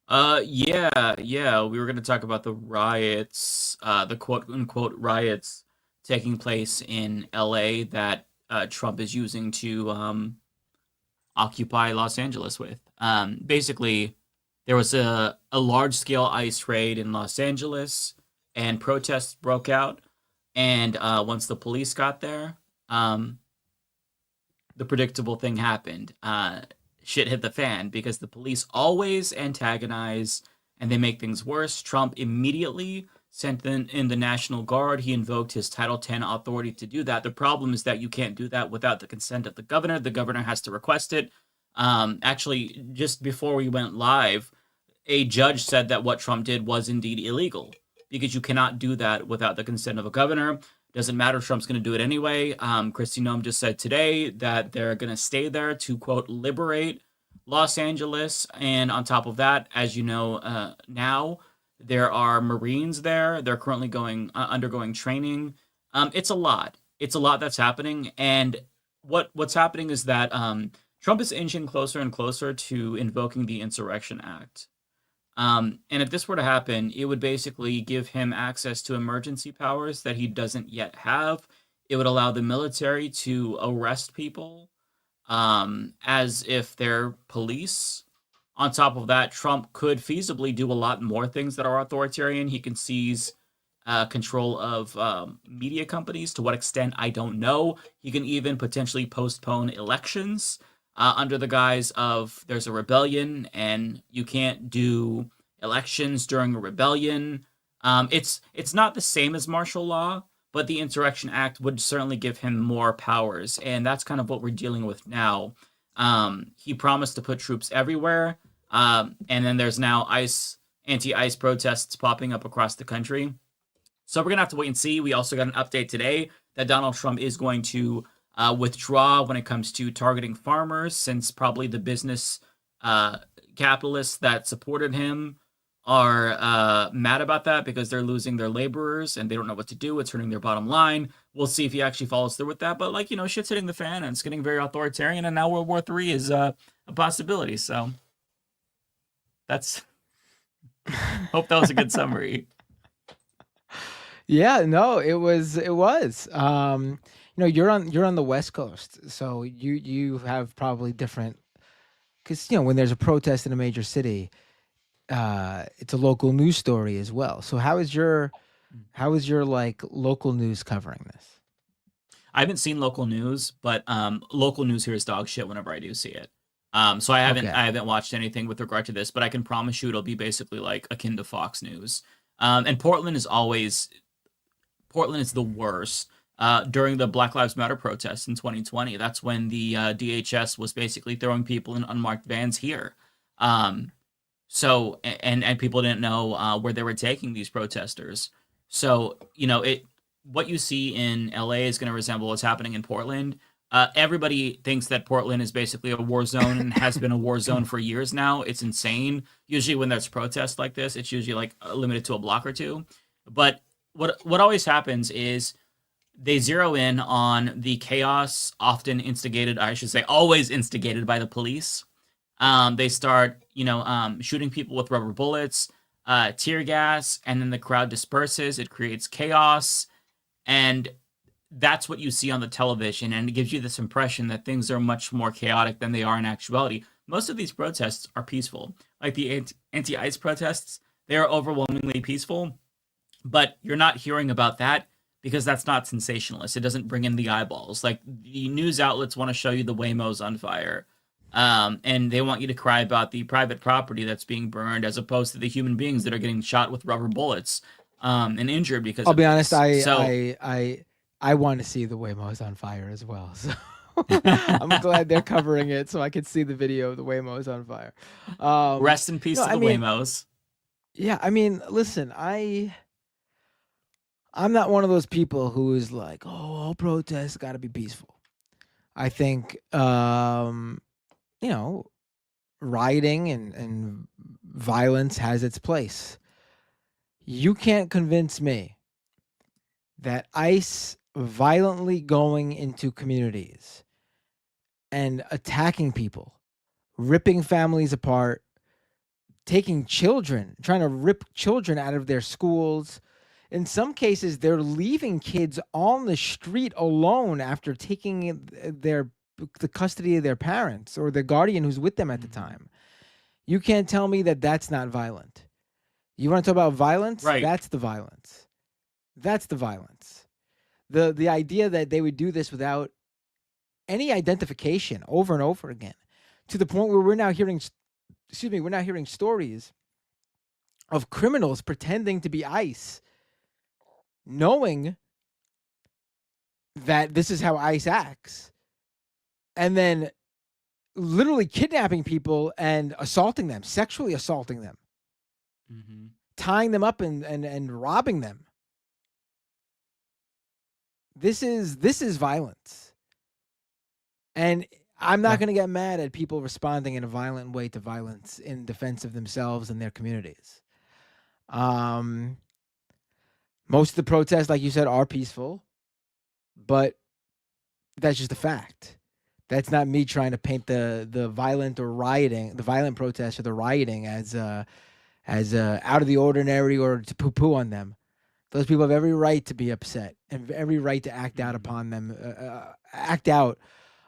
Yeah. We were going to talk about the riots, the quote-unquote riots taking place in LA that Trump is using to occupy Los Angeles with. Basically, there was a large-scale ICE raid in Los Angeles, and protests broke out. And once the police got there, the predictable thing happened. Shit hit the fan because the police always antagonize and they make things worse. Trump immediately sent in the National Guard. He invoked his Title X authority to do that. The problem is that you can't do that without the consent of the governor. The governor has to request it. Actually, just before we went live, a judge said that what Trump did was indeed illegal because you cannot do that without the consent of a governor. Doesn't matter. Trump's going to do it anyway. Kristi Noem just said today that they're going to stay there to, quote, liberate Los Angeles. And on top of that, as you know, now there are Marines there. They're currently undergoing training. It's a lot. It's a lot that's happening. And what's happening is that Trump is inching closer and closer to invoking the Insurrection Act. And if this were to happen, it would basically give him access to emergency powers that he doesn't yet have. It would allow the military to arrest people as if they're police. On top of that, Trump could feasibly do a lot more things that are authoritarian. He can seize control of media companies. To what extent, I don't know. He can even potentially postpone elections under the guise of there's a rebellion and you can't do elections during a rebellion. It's not the same as martial law, but the Insurrection Act would certainly give him more powers, and that's kind of what we're dealing with now. He promised to put troops everywhere, and then there's now anti-ICE protests popping up across the country. So we're going to have to wait and see. We also got an update today that Donald Trump is going to withdraw when it comes to targeting farmers, since probably the business capitalists that supported him are mad about that because they're losing their laborers and they don't know what to do. It's hurting their bottom line. We'll see if he actually follows through with that. But, like, you know, shit's hitting the fan and it's getting very authoritarian, and now World War III is a possibility. So that's hope that was a good summary. Yeah, no, it was. You know, you're on the West Coast, so you have probably different, because, you know, when there's a protest in a major city, it's a local news story as well. So how is your like local news covering this? I haven't seen local news, but local news here is dog shit whenever I do see it. So I haven't watched anything with regard to this, but I can promise you it'll be basically like akin to Fox News. And Portland is the worst. During the Black Lives Matter protests in 2020, that's when the DHS was basically throwing people in unmarked vans here. So people didn't know where they were taking these protesters. So, you know, what you see in LA is going to resemble what's happening in Portland. Everybody thinks that Portland is basically a war zone and has been a war zone for years now. It's insane. Usually when there's protests like this, it's usually like limited to a block or two. But what always happens is they zero in on the chaos often instigated, I should say, always instigated by the police. They start, shooting people with rubber bullets, tear gas, and then the crowd disperses. It creates chaos, and that's what you see on the television, and it gives you this impression that things are much more chaotic than they are in actuality. Most of these protests are peaceful. Like the anti-ICE protests, they are overwhelmingly peaceful, but you're not hearing about that because that's not sensationalist. It doesn't bring in the eyeballs. Like, the news outlets want to show you the Waymos on fire, and they want you to cry about the private property that's being burned as opposed to the human beings that are getting shot with rubber bullets and injured because I'll of be honest, this. I want to see the Waymos on fire as well. So I'm glad they're covering it so I could see the video of the Waymos on fire. Rest in peace to the Waymos. Yeah, I mean, listen, I'm not one of those people who is like, oh, all protests got to be peaceful. I think, rioting and violence has its place. You can't convince me that ICE violently going into communities and attacking people, ripping families apart, taking children, trying to rip children out of their schools. In some cases, they're leaving kids on the street alone after taking the custody of their parents or the guardian who's with them at the time. You can't tell me that that's not violent. You want to talk about violence? Right. That's the violence. That's the violence. The idea that they would do this without any identification over and over again, to the point where we're now hearing stories of criminals pretending to be ICE, knowing that this is how ICE acts, and then literally kidnapping people and assaulting them, sexually assaulting them, tying them up and robbing them. This is violence. And I'm not going to get mad at people responding in a violent way to violence in defense of themselves and their communities. Most of the protests, like you said, are peaceful, but that's just a fact. That's not me trying to paint the violent protests or the rioting as out of the ordinary or to poo-poo on them. Those people have every right to be upset and every right to act out upon them,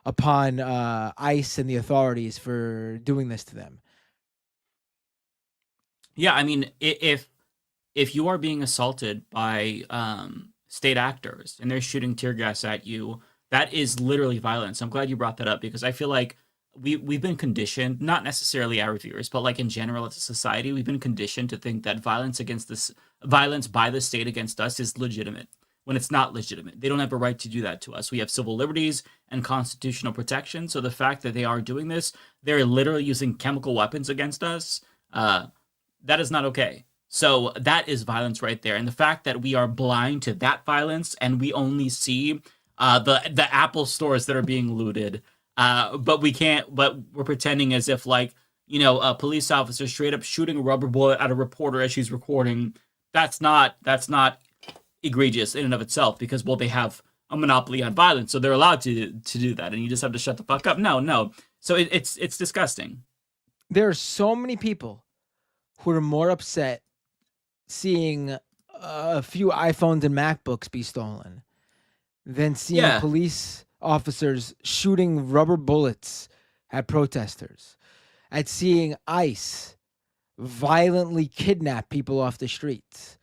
upon ICE and the authorities for doing this to them. Yeah, I mean, if you are being assaulted by state actors and they're shooting tear gas at you, that is literally violence. I'm glad you brought that up because I feel like we've been conditioned, not necessarily our viewers, but like in general as a society, we've been conditioned to think that violence by the state against us is legitimate when it's not legitimate. They don't have a right to do that to us. We have civil liberties and constitutional protection. So the fact that they are doing this, they're literally using chemical weapons against us. That is not okay. So that is violence right there. And the fact that we are blind to that violence and we only see the Apple stores that are being looted, but we're pretending as if like, a police officer straight up shooting a rubber bullet at a reporter as she's recording. That's not egregious in and of itself because, well, they have a monopoly on violence, so they're allowed to do that, and you just have to shut the fuck up. No. So it's disgusting. There are so many people who are more upset seeing a few iPhones and MacBooks be stolen than seeing police officers shooting rubber bullets at protesters, at seeing ICE violently kidnap people off the streets.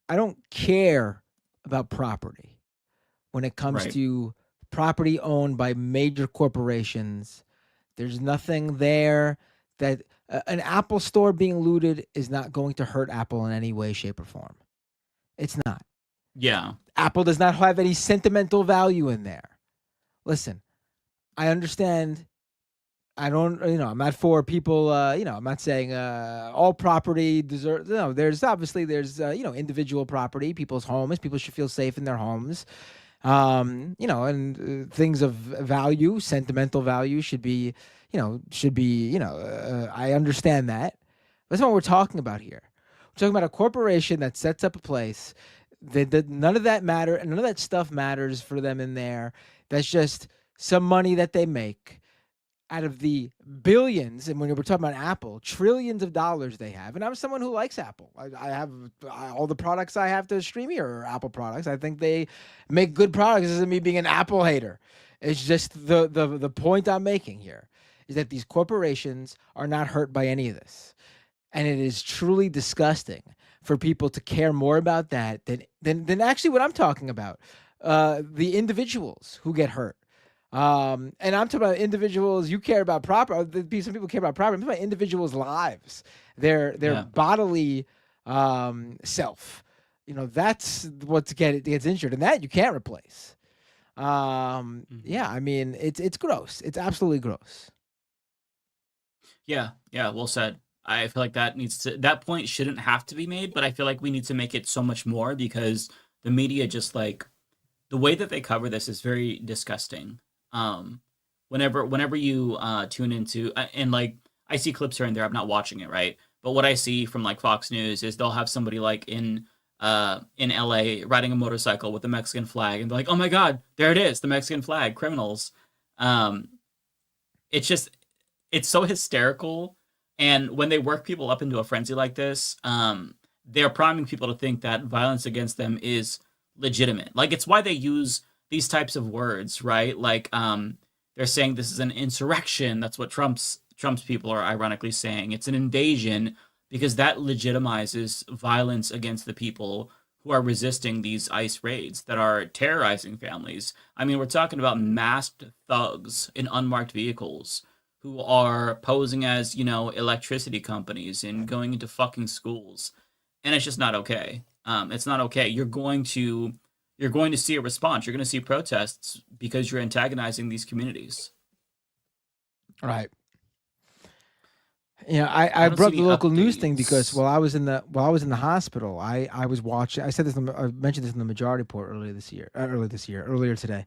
I don't care about property when it comes to property owned by major corporations. There's nothing there that an Apple store being looted is not going to hurt Apple in any way, shape, or form. It's not. Yeah. Apple does not have any sentimental value in there. Listen, I understand. I'm not for people, I'm not saying all property deserves, there's individual property, people's homes, people should feel safe in their homes, and things of value, sentimental value should be, I understand that. That's not what we're talking about here. We're talking about a corporation that sets up a place None of that matter, and none of that stuff matters for them in there. That's just some money that they make out of the billions, and when we're talking about Apple, trillions of dollars they have. And I'm someone who likes Apple. I have all the products I have to stream here are Apple products. I think they make good products. This isn't me being an Apple hater. It's just the point I'm making here is that these corporations are not hurt by any of this. And it is truly disgusting for people to care more about that than actually what I'm talking about, the individuals who get hurt. And I'm talking about individuals. You care about property. Some people care about property. I'm talking about individuals' lives, their bodily self. That's what gets injured, and that you can't replace. Yeah, I mean, it's gross. It's absolutely gross. Yeah, well said. I feel like that point shouldn't have to be made, but I feel like we need to make it so much more because the media just like the way that they cover this is very disgusting. Whenever you tune into and like I see clips here and there, I'm not watching it, right? But what I see from like Fox News is they'll have somebody like in LA riding a motorcycle with the Mexican flag, and they're like, oh my God, there it is, the Mexican flag, criminals. It's so hysterical. And when they work people up into a frenzy like this, they're priming people to think that violence against them is legitimate. Like, it's why they use these types of words, right? Like, they're saying this is an insurrection. That's what Trump's people are ironically saying. It's an invasion because that legitimizes violence against the people who are resisting these ICE raids that are terrorizing families. I mean, we're talking about masked thugs in unmarked vehicles who are posing as, electricity companies and going into fucking schools. And it's just not okay. It's not okay. You're going to see a response. You're going to see protests because you're antagonizing these communities. Right. I brought the local news thing because while I was in the hospital, I was watching. I mentioned this in the Majority Report earlier today.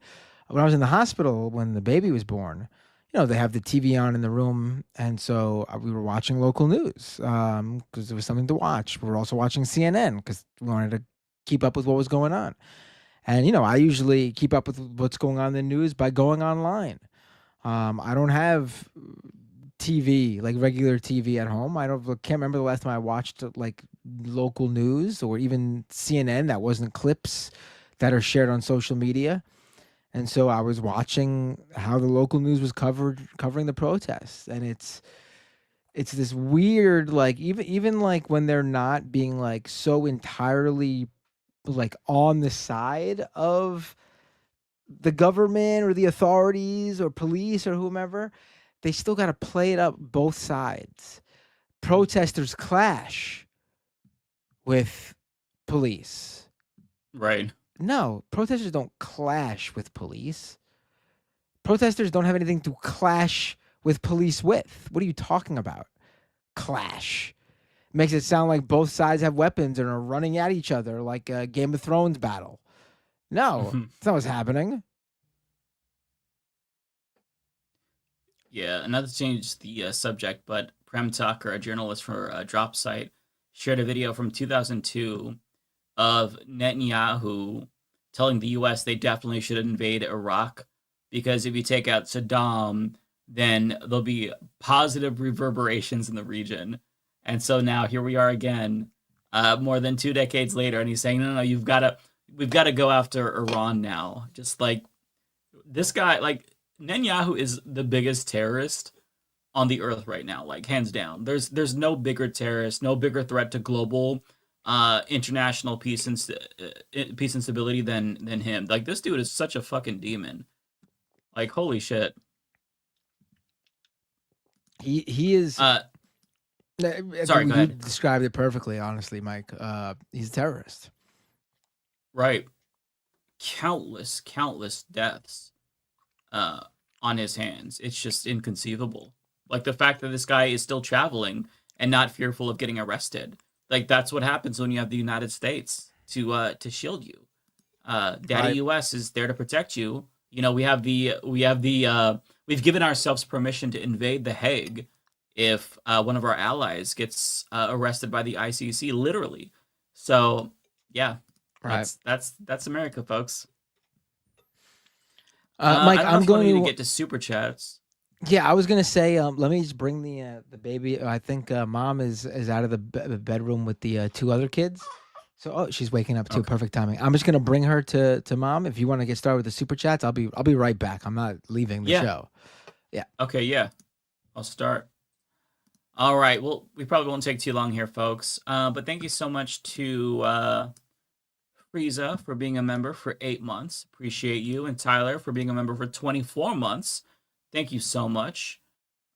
When I was in the hospital, when the baby was born, they have the TV on in the room, and so we were watching local news because there was something to watch. We were also watching CNN because we wanted to keep up with what was going on. And, I usually keep up with what's going on in the news by going online. I don't have TV, like regular TV at home. Can't remember the last time I watched like local news or even CNN that wasn't clips that are shared on social media. And so I was watching how the local news was covering the protests. And it's this weird, like, even like when they're not being like so entirely like on the side of the government or the authorities or police or whomever, they still got to play it up both sides. Protesters clash with police. Right. No, protesters don't clash with police. Protesters don't have anything to clash with police with. What are you talking about? Clash. Makes it sound like both sides have weapons and are running at each other like a Game of Thrones battle. No, that's not what's happening. Yeah, not to change the subject, but Prem Tucker, a journalist for Drop Site, shared a video from 2002 of Netanyahu telling the U.S. they definitely should invade Iraq because if you take out Saddam, then there'll be positive reverberations in the region. And so now here we are again, more than 2 decades later, and he's saying, no, we've got to go after Iran now. Just like this guy, like Netanyahu is the biggest terrorist on the earth right now, like hands down. There's no bigger terrorist, no bigger threat to global international peace and stability than him. Like, this dude is such a fucking demon. Like, holy shit. He is. Sorry, go ahead. You described it perfectly, honestly, Mike. He's a terrorist. Right. Countless deaths on his hands. It's just inconceivable. Like, the fact that this guy is still traveling and not fearful of getting arrested. Like, that's what happens when you have the United States to shield you. Daddy right. US is there to protect you. We've given ourselves permission to invade The Hague if one of our allies gets arrested by the ICC, literally. So, yeah, Right. That's America, folks. Mike, I don't know I'm if you want me going to get to super chats. Yeah, I was gonna say, let me just bring the baby. I think mom is out of the bedroom with the two other kids. So she's waking up too. Okay. Perfect timing. I'm just gonna bring her to mom. If you want to get started with the super chats, I'll be right back. I'm not leaving the show. Yeah. Okay. Yeah. I'll start. All right. Well, we probably won't take too long here, folks. But thank you so much to Frieza for being a member for 8 months. Appreciate you. And Tyler for being a member for 24 months. Thank you so much.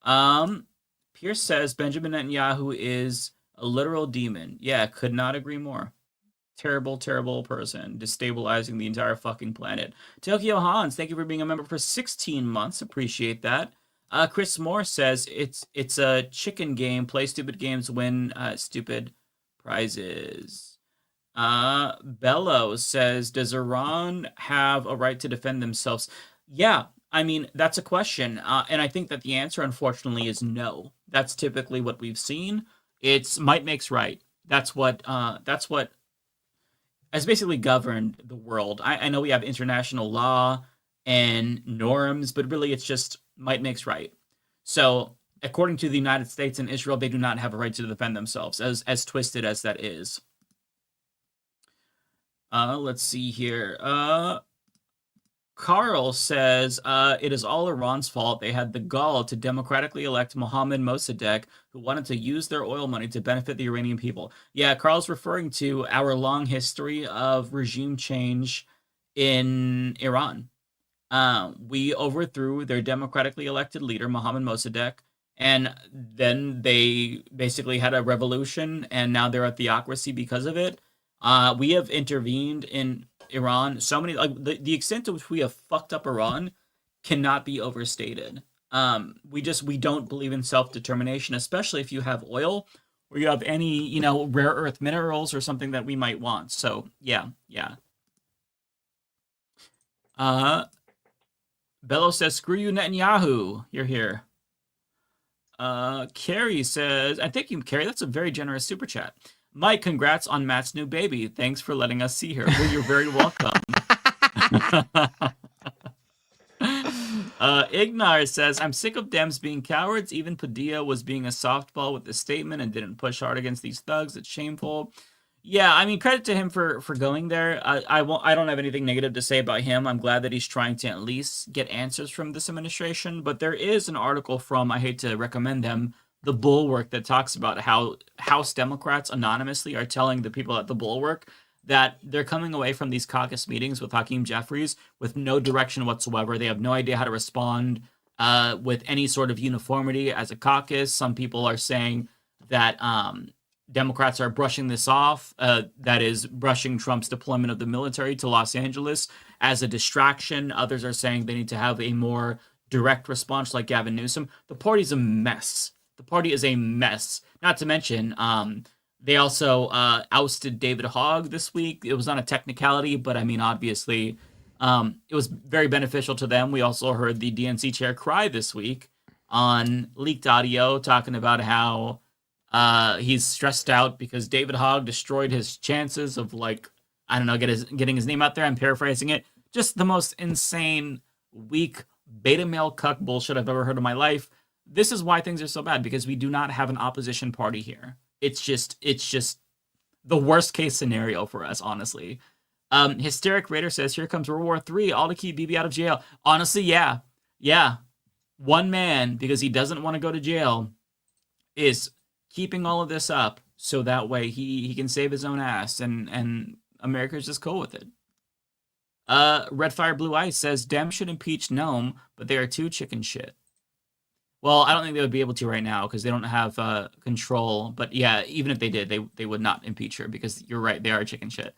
Pierce says Benjamin Netanyahu is a literal demon. Yeah, could not agree more. Terrible, terrible person, destabilizing the entire fucking planet. Tokyo Hans, thank you for being a member for 16 months. Appreciate that. Chris Moore says it's a chicken game. Play stupid games, win stupid prizes. Bello says, does Iran have a right to defend themselves? Yeah, I mean, that's a question. And I think that the answer, unfortunately, is no. That's typically what we've seen. It's might makes right. That's what has basically governed the world. I know we have international law and norms, but really it's just might makes right. So according to the United States and Israel, they do not have a right to defend themselves, as twisted as that is. Let's see here. Carl says, it is all Iran's fault. They had the gall to democratically elect Mohammad Mossadegh, who wanted to use their oil money to benefit the Iranian people. Yeah, Carl's referring to our long history of regime change in Iran. We overthrew their democratically elected leader, Mohammad Mossadegh, and then they basically had a revolution, and now they're a theocracy because of it. We have intervened in Iran so many, like the extent to which we have fucked up Iran cannot be overstated. We don't believe in self-determination, especially if you have oil or you have any, rare earth minerals or something that we might want. So yeah. Bello says, screw you, Netanyahu. You're here. Carrie says, and thank you, Carrie. That's a very generous super chat. Mike, congrats on Matt's new baby. Thanks for letting us see her. Well, you're very welcome. Ignar says, I'm sick of Dems being cowards. Even Padilla was being a softball with this statement and didn't push hard against these thugs. It's shameful. Yeah, I mean, credit to him for going there. I don't have anything negative to say about him. I'm glad that he's trying to at least get answers from this administration. But there is an article from, I hate to recommend them, The Bulwark, that talks about how House Democrats anonymously are telling the people at The Bulwark that they're coming away from these caucus meetings with Hakeem Jeffries with no direction whatsoever. They have no idea how to respond with any sort of uniformity as a caucus. Some people are saying that Democrats are brushing this off, that is, brushing Trump's deployment of the military to Los Angeles as a distraction. Others are saying they need to have a more direct response like Gavin Newsom. The party's a mess. The party is a mess. Not to mention, they also ousted David Hogg this week. It was on a technicality, but I mean, obviously, it was very beneficial to them. We also heard the DNC chair cry this week on leaked audio talking about how he's stressed out because David Hogg destroyed his chances of, getting his name out there. I'm paraphrasing it. Just the most insane, weak, beta male cuck bullshit I've ever heard in my life. This is why things are so bad, because we do not have an opposition party here. It's just the worst case scenario for us, honestly. Hysteric Raider says, here comes World War III, all to keep Bibi out of jail. Honestly, yeah. One man, because he doesn't want to go to jail, is keeping all of this up so that way he can save his own ass, and America's just cool with it. Red Fire Blue Ice says, Dem should impeach Noam, but they are too chicken shit. Well, I don't think they would be able to right now because they don't have control. But yeah, even if they did, they would not impeach her because you're right, they are chicken shit.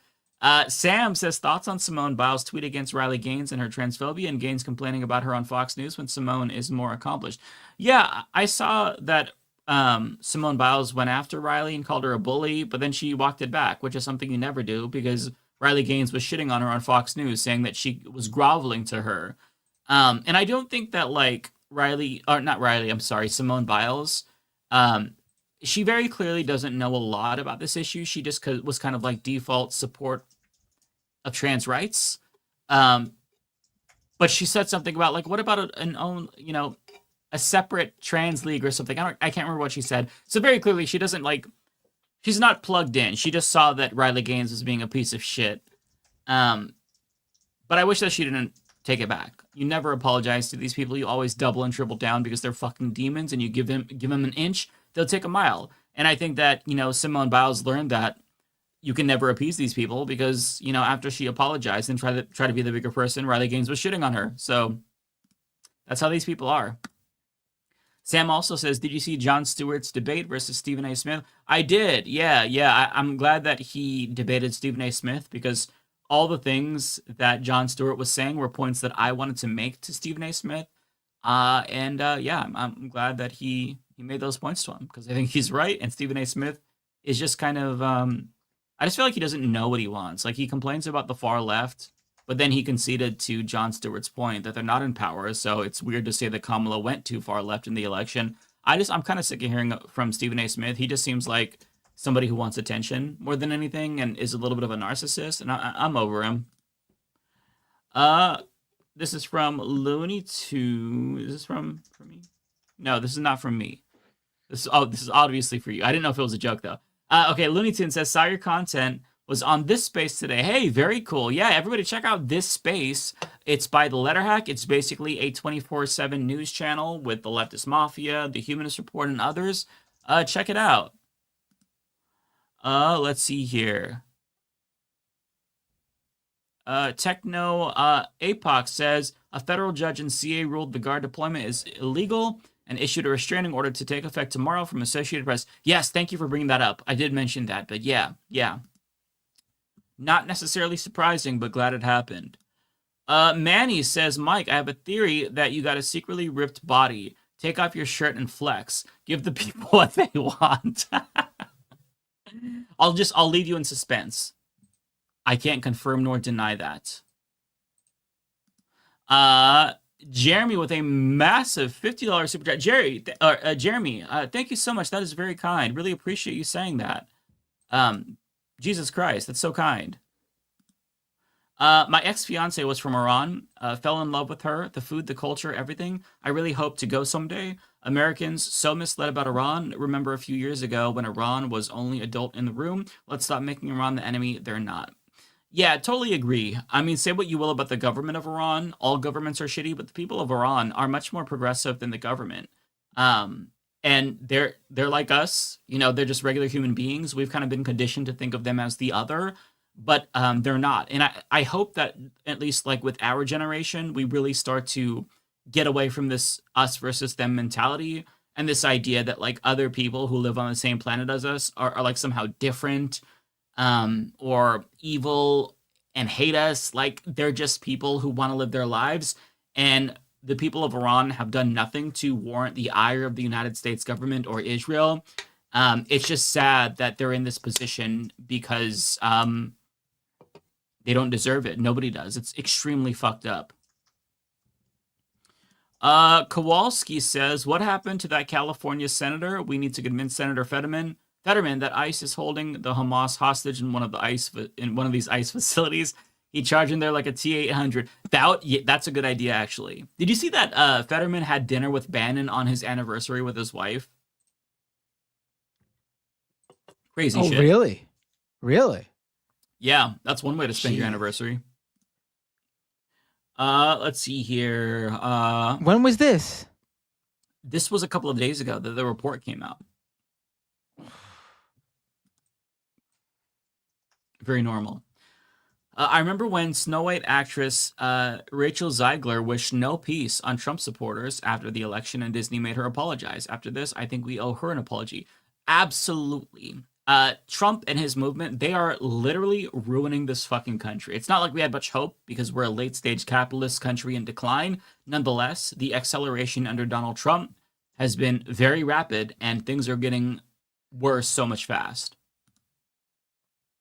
Sam says, thoughts on Simone Biles' tweet against Riley Gaines and her transphobia, and Gaines complaining about her on Fox News when Simone is more accomplished. Yeah, I saw that Simone Biles went after Riley and called her a bully, but then she walked it back, which is something you never do because Riley Gaines was shitting on her on Fox News, saying that she was groveling to her. And I don't think that, Simone Biles, she very clearly doesn't know a lot about this issue. She just was kind of like default support of trans rights. But she said something about like, what about an own, you know, a separate trans league or something? I can't remember what she said. So very clearly, she doesn't like. She's not plugged in. She just saw that Riley Gaines was being a piece of shit. But I wish that she didn't take it back. You never apologize to these people. You always double and triple down because they're fucking demons, and you give them an inch, they'll take a mile. And I think that, you know, Simone Biles learned that you can never appease these people because, you know, after she apologized and tried to be the bigger person, Riley Gaines was shitting on her. So that's how these people are. Sam also says, did you see Jon Stewart's debate versus Stephen A. Smith? I did. Yeah. I'm glad that he debated Stephen A. Smith because all the things that Jon Stewart was saying were points that I wanted to make to Stephen A. Smith. I'm glad that he made those points to him because I think he's right. And Stephen A. Smith is just kind of, I just feel like he doesn't know what he wants. Like he complains about the far left, but then he conceded to Jon Stewart's point that they're not in power. So it's weird to say that Kamala went too far left in the election. I'm kind of sick of hearing from Stephen A. Smith. He just seems like somebody who wants attention more than anything and is a little bit of a narcissist. And I'm over him. This is from Looney Tunes. Is this from me? No, this is not from me. This is obviously for you. I didn't know if it was a joke though. Okay, Looney Tunes says, saw your content was on This Space today. Hey, very cool. Yeah, everybody check out This Space. It's by The Letter Hack. It's basically a 24/7 news channel with the Leftist Mafia, the Humanist Report, and others. Check it out. Let's see here. Techno APOC says, a federal judge in CA ruled the guard deployment is illegal and issued a restraining order to take effect tomorrow from Associated Press. Yes, thank you for bringing that up. I did mention that, but yeah. Not necessarily surprising, but glad it happened. Manny says, Mike, I have a theory that you got a secretly ripped body. Take off your shirt and flex. Give the people what they want. I'll leave you in suspense. I can't confirm nor deny that. Jeremy with a massive $50 super chat. Jeremy, thank you so much. That is very kind. Really appreciate you saying that. Jesus Christ, that's so kind. My ex-fiance was from Iran. Fell in love with her, the food, the culture, everything. I really hope to go someday. Americans so misled about Iran. Remember a few years ago when Iran was only adult in the room. Let's stop making Iran the enemy. They're not. Yeah, totally agree. I mean, say what you will about the government of Iran. All governments are shitty, but the people of Iran are much more progressive than the government. And they're like us. You know, they're just regular human beings. We've kind of been conditioned to think of them as the other, but they're not. And I hope that at least like with our generation, we really start to get away from this us versus them mentality and this idea that like other people who live on the same planet as us are like somehow different or evil and hate us. Like they're just people who want to live their lives. And the people of Iran have done nothing to warrant the ire of the United States government or Israel. It's just sad that they're in this position because they don't deserve it. Nobody does. It's extremely fucked up. Kowalski says, what happened to that California senator? We need to convince Senator Fetterman that ICE is holding the Hamas hostage in one of these ICE facilities. He charged in there like a T-800. That's a good idea, actually. Did you see that Fetterman had dinner with Bannon on his anniversary with his wife? Crazy shit. Oh, really? Yeah, that's one way to spend your anniversary. Let's see here. When was this? This was a couple of days ago that the report came out. Very normal. I remember when Snow White actress Rachel Zegler wished no peace on Trump supporters after the election, and Disney made her apologize. After this, I think we owe her an apology. Absolutely. Trump and his movement, they are literally ruining this fucking country. It's not like we had much hope because we're a late-stage capitalist country in decline. Nonetheless, the acceleration under Donald Trump has been very rapid, and things are getting worse so much fast.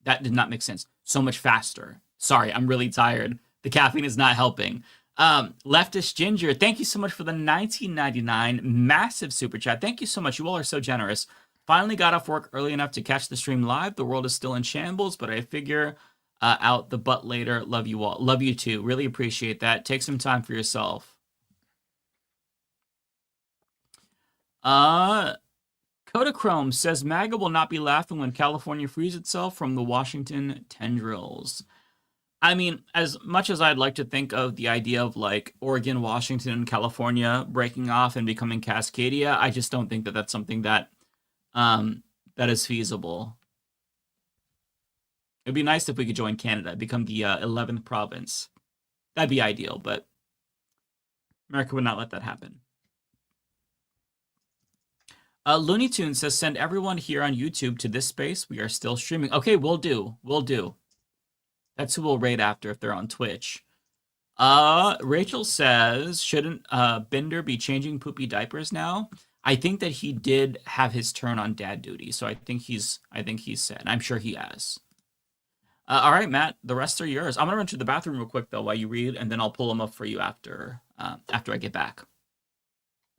That did not make sense. So much faster. Sorry, I'm really tired. The caffeine is not helping. Leftist Ginger, thank you so much for the $19.99 massive super chat. Thank you so much. You all are so generous. Finally got off work early enough to catch the stream live. The world is still in shambles, but I figure out the butt later. Love you all. Love you too. Really appreciate that. Take some time for yourself. Kodachrome says MAGA will not be laughing when California frees itself from the Washington tendrils. I mean, as much as I'd like to think of the idea of like Oregon, Washington, and California breaking off and becoming Cascadia, I just don't think that that's something that that is feasible. It'd be nice if we could join Canada, become the 11th province. That'd be ideal, but America would not let that happen. Looney Tunes says, send everyone here on YouTube to this space. We are still streaming. Okay, we'll do. We'll do. That's who we'll raid after if they're on Twitch. Rachel says, shouldn't Binder be changing poopy diapers now? I think that he did have his turn on dad duty, so I think he's set. I'm sure he has. All right, Matt, the rest are yours. I'm gonna run to the bathroom real quick though while you read, and then I'll pull them up for you after I get back.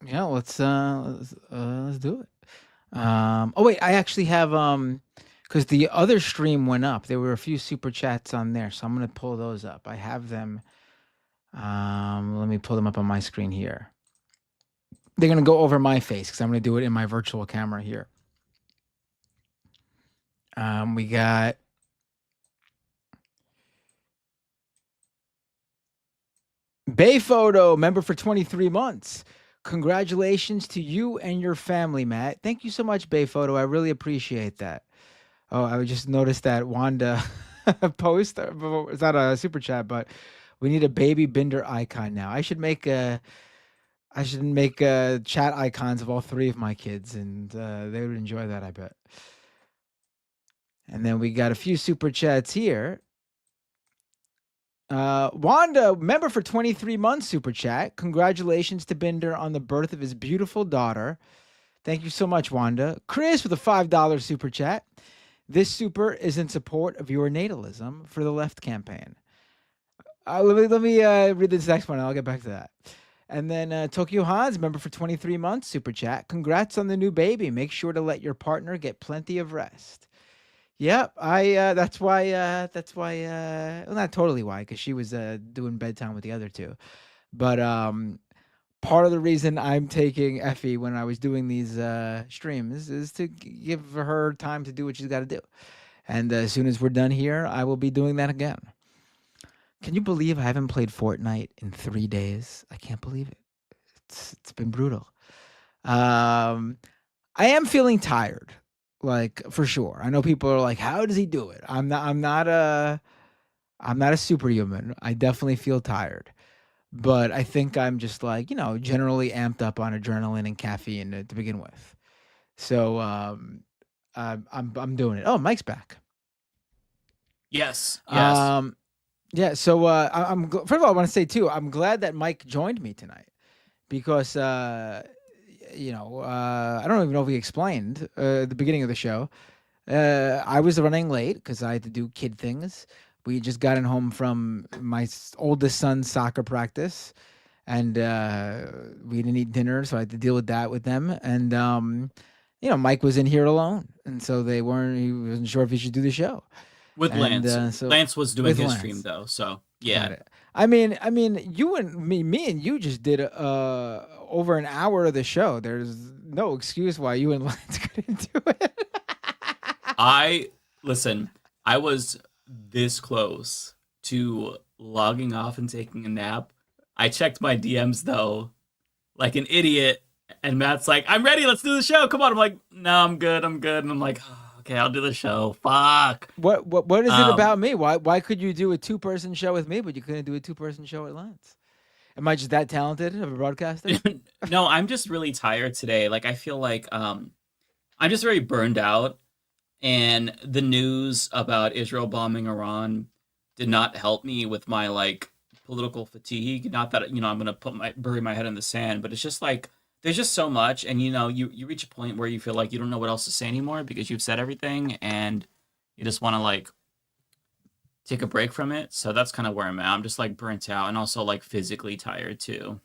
Yeah, let's do it. Oh wait, I actually have because the other stream went up. There were a few super chats on there, so I'm gonna pull those up. I have them. Let me pull them up on my screen here. They're gonna go over my face because I'm gonna do it in my virtual camera here. We got Bay Photo, member for 23 months. Congratulations to you and your family, Matt. Thank you so much, Bay Photo. I really appreciate that. Oh, I just noticed that Wanda post. It's not a super chat, but we need a baby Binder icon now. I should make chat icons of all three of my kids, and they would enjoy that, I bet. And then we got a few super chats here. Wanda, member for 23 months, super chat. Congratulations to Binder on the birth of his beautiful daughter. Thank you so much, Wanda. Chris with a $5 super chat. This super is in support of your natalism for the left campaign. Let me read this next one, and I'll get back to that. And then Tokyo Hans, member for 23 months, super chat. Congrats on the new baby. Make sure to let your partner get plenty of rest. Yep, that's why well, not totally why, because she was doing bedtime with the other two. But part of the reason I'm taking Effie when I was doing these streams is to give her time to do what she's got to do. And as soon as we're done here, I will be doing that again. Can you believe I haven't played Fortnite in 3 days? I can't believe it. It's been brutal. I am feeling tired. Like, for sure. I know people are like, how does he do it? I'm not a superhuman. I definitely feel tired. But I think I'm just like, generally amped up on adrenaline and caffeine to begin with. So I'm doing it. Oh, Mike's back. Yes. Yeah, so first of all, I want to say too, I'm glad that Mike joined me tonight because I don't even know if we explained at the beginning of the show. I was running late because I had to do kid things. We just gotten home from my oldest son's soccer practice, and we didn't eat dinner, so I had to deal with that with them. And Mike was in here alone, and so he wasn't sure if he should do the show with Lance. Lance was doing his stream though, so yeah. I mean, you and me and you just did over an hour of the show. There's no excuse why you and Lance couldn't do it. Listen, I was this close to logging off and taking a nap. I checked my DMs though, like an idiot, and Matt's like, "I'm ready. Let's do the show. Come on." I'm like, "No, I'm good. And I'm like, oh, okay, I'll do the show. Fuck. What is it about me? Why could you do a 2-person show with me, but you couldn't do a 2-person show at Lance? Am I just that talented of a broadcaster? No, I'm just really tired today. Like, I feel like I'm just very burned out, and the news about Israel bombing Iran did not help me with my like political fatigue. Not that I'm gonna bury my head in the sand, but it's just like there's just so much, and you reach a point where you feel like you don't know what else to say anymore because you've said everything, and you just want to like take a break from it. So that's kind of where I'm at. I'm just like burnt out and also like physically tired too.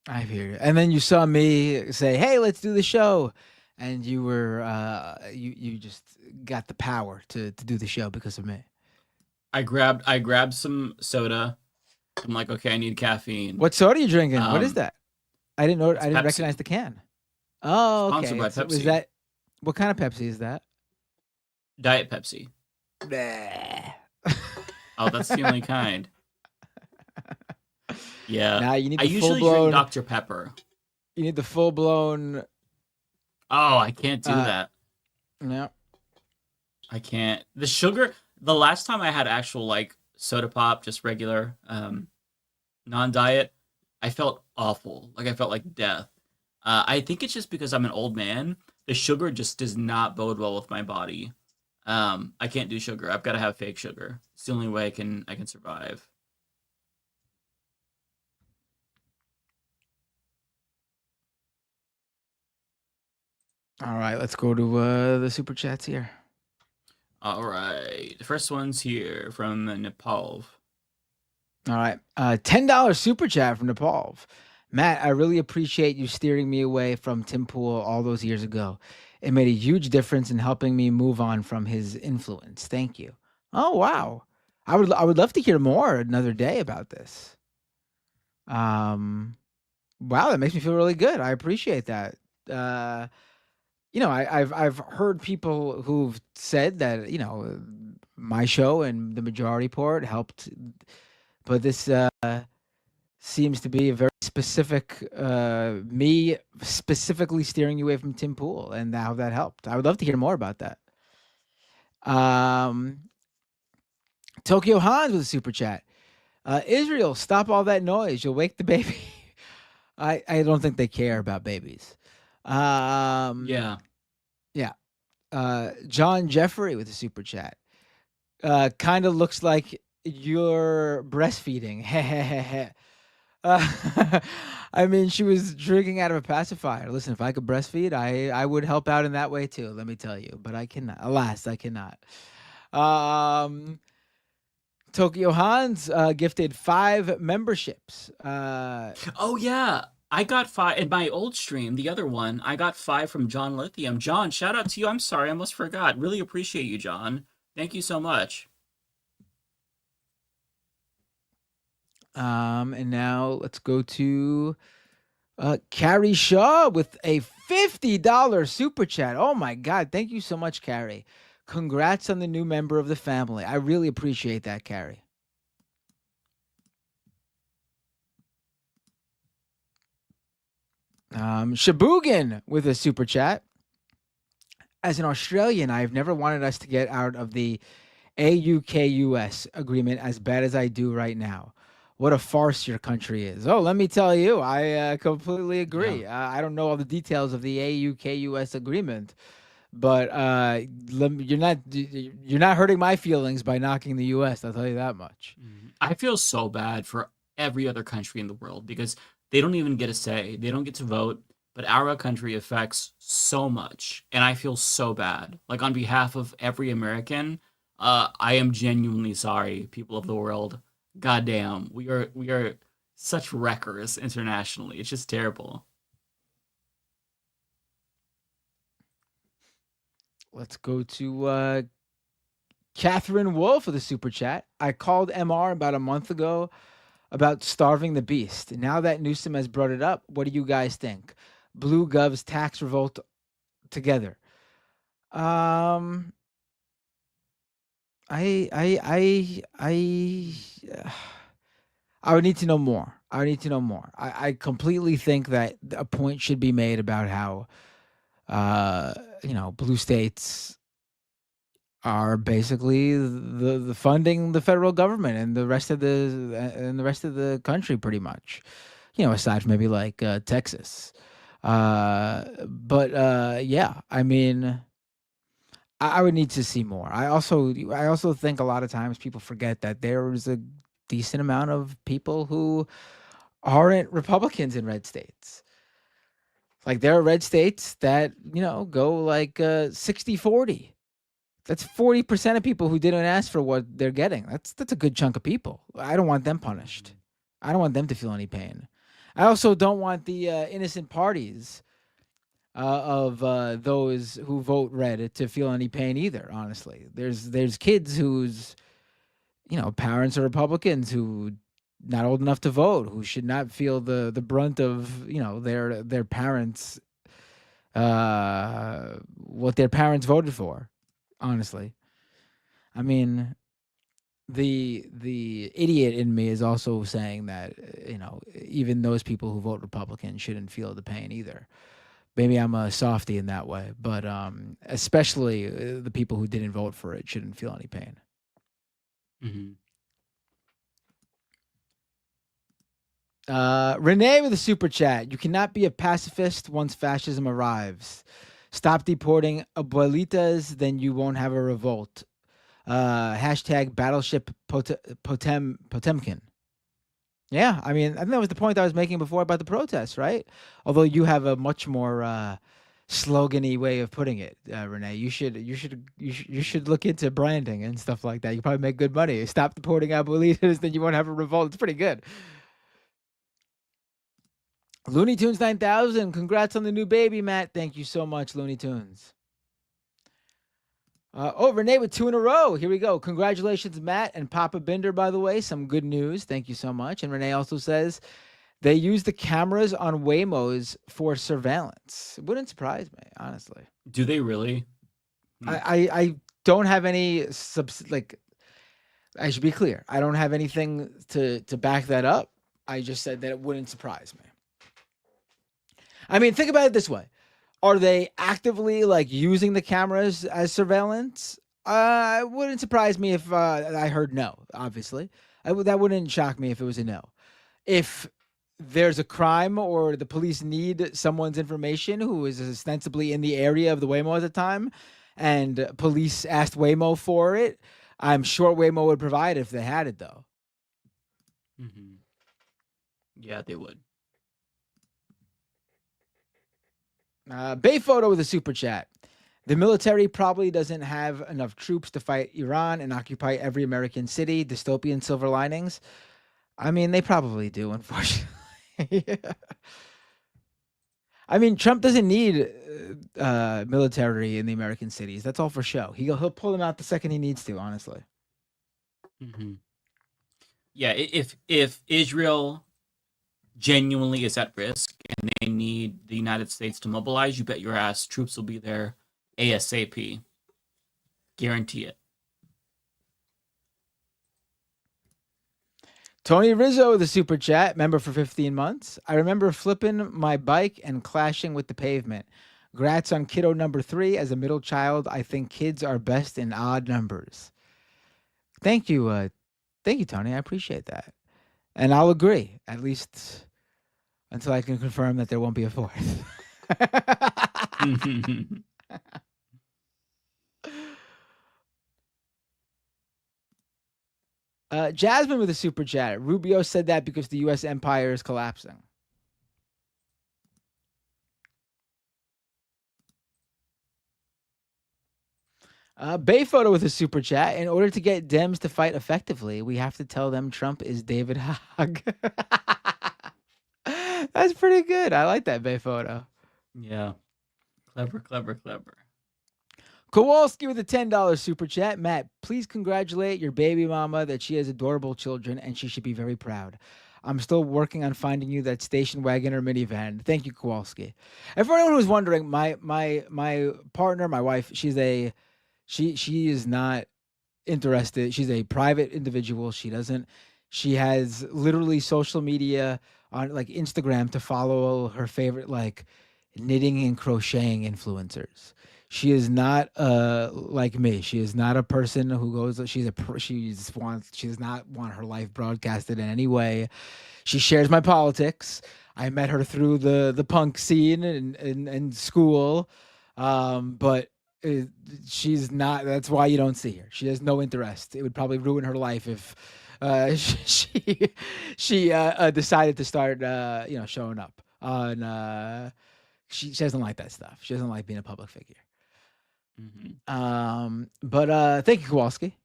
I hear you. And then you saw me say, "Hey, let's do the show," and you were you just got the power to do the show because of me. I grabbed some soda. I'm like, okay, I need caffeine. What soda are you drinking? What is that? I didn't know. I didn't Pepsi. recognize the can. Oh, okay. Sponsored by So Pepsi. was that? What kind of Pepsi is that? Diet Pepsi. Oh, that's the only kind. Yeah. Now you need I the usually full-blown drink Dr. Pepper. You need the full blown. Oh, I can't do that. No. I can't. The sugar. The last time I had actual like soda pop, just regular, non-diet, I felt awful. Like I felt like death. I think it's just because I'm an old man. The sugar just does not bode well with my body. I can't do sugar. I've got to have fake sugar. It's the only way I can survive. All right, let's go to the super chats here. All right. The first one's here from Nepal. All right. $10 super chat from Nepal. Matt, I really appreciate you steering me away from Tim Pool all those years ago. It made a huge difference in helping me move on from his influence. Thank you. Oh, wow. I would love to hear more another day about this. Wow, that makes me feel really good. I appreciate that. You know, I've heard people who've said that, you know, my show and the Majority Report helped, but this seems to be a very specific, me specifically steering you away from Tim Pool and how that helped. I would love to hear more about that. Tokyo Hans with a super chat. Israel, stop all that noise. You'll wake the baby. I don't think they care about babies. Yeah. John Jeffrey with a super chat. Kind of looks like you're breastfeeding. I mean, she was drinking out of a pacifier. Listen, if I could breastfeed, I would help out in that way too, let me tell you. But I cannot. Alas, I cannot. Tokyo Hans gifted 5 memberships. Oh, yeah. I got 5 in my old stream, the other one. I got 5 from John Lithium. John, shout out to you. I'm sorry, I almost forgot. Really appreciate you, John. Thank you so much. And now let's go to Carrie Shaw with a $50 super chat. Oh my God. Thank you so much, Carrie. Congrats on the new member of the family. I really appreciate that, Carrie. Shabugan with a super chat. As an Australian, I've never wanted us to get out of the AUKUS agreement as bad as I do right now. What a farce your country is. Oh, let me tell you, I completely agree. Yeah. I don't know all the details of the AUKUS agreement, but you're not hurting my feelings by knocking the US, I'll tell you that much. I feel so bad for every other country in the world because they don't even get a say. They don't get to vote, but our country affects so much, and I feel so bad. Like, on behalf of every American, I am genuinely sorry, people of the world. Goddamn, we are such wreckers internationally. It's just terrible. Let's go to Catherine Wolf with a super chat. I called MR about a month ago about starving the beast. Now that Newsom has brought it up, what do you guys think? Blue Gov's tax revolt together. I would need to know more. I completely think that a point should be made about how, blue states are basically the funding the federal government and the rest of the country pretty much, aside from maybe like Texas. Yeah, I mean, I would need to see more. I also think a lot of times people forget that there's a decent amount of people who aren't Republicans in red states. Like, there are red states that, go like 60-40. That's 40% of people who didn't ask for what they're getting. That's a good chunk of people. I don't want them punished. I don't want them to feel any pain. I also don't want the innocent parties of those who vote red to feel any pain either, honestly. There's kids whose, parents of Republicans who not old enough to vote, who should not feel the brunt of their parents, what their parents voted for. Honestly, I mean, the idiot in me is also saying that even those people who vote Republican shouldn't feel the pain either. Maybe I'm a softie in that way, but especially the people who didn't vote for it shouldn't feel any pain. Renee with a super chat. You cannot be a pacifist once fascism arrives. Stop deporting abuelitas, then you won't have a revolt. Hashtag Battleship Potemkin. Yeah, I mean, I think that was the point I was making before about the protests, right? Although you have a much more slogan-y way of putting it, Renee. You should look into branding and stuff like that. You probably make good money. Stop deporting abuelitas, then you won't have a revolt. It's pretty good. Looney Tunes 9000, congrats on the new baby, Matt. Thank you so much, Looney Tunes. Renee with 2 in a row. Here we go. Congratulations, Matt and Papa Binder, by the way. Some good news. Thank you so much. And Renee also says they use the cameras on Waymos for surveillance. It wouldn't surprise me, honestly. Do they really? I don't have any I should be clear. I don't have anything to back that up. I just said that it wouldn't surprise me. I mean, think about it this way. Are they actively using the cameras as surveillance? It wouldn't surprise me if I heard no, obviously. That wouldn't shock me if it was a no. If there's a crime or the police need someone's information who is ostensibly in the area of the Waymo at the time and police asked Waymo for it, I'm sure Waymo would provide it if they had it, though. Yeah, they would. Bay Photo with a super chat. The military probably doesn't have enough troops to fight Iran and occupy every American city. Dystopian silver linings. I mean, they probably do, unfortunately. Yeah. I mean, Trump doesn't need military in the American cities. That's all for show. He'll pull them out the second he needs to, honestly. Yeah, if Israel genuinely is at risk and they need the United States to mobilize, you bet your ass troops will be there ASAP. Guarantee it. Tony Rizzo, the super chat, member for 15 months. I remember flipping my bike and clashing with the pavement. Grats on kiddo number 3. As a middle child, I think kids are best in odd numbers. Thank you, Tony. I appreciate that. And I'll agree, at least until I can confirm that there won't be a 4th. Jasmine with a super chat. Rubio said that because the U.S. empire is collapsing. Bay Photo with a super chat. In order to get Dems to fight effectively, we have to tell them Trump is David Hogg. That's pretty good. I like that, Bay Photo. Yeah. Clever. Kowalski with a $10 super chat. Matt, please congratulate your baby mama that she has adorable children and she should be very proud. I'm still working on finding you that station wagon or minivan. Thank you, Kowalski. And for anyone who's wondering, my partner, my wife, she is not interested. She's a private individual. She has literally social media on Instagram to follow her favorite knitting and crocheting influencers. She is not like me. She is not a person who goes. She does not want her life broadcasted in any way. She shares my politics. I met her through the punk scene in school, but she's not. That's why you don't see her. She has no interest. It would probably ruin her life if she decided to start showing up on. She doesn't like that stuff. She doesn't like being a public figure. But thank you, Kowalski.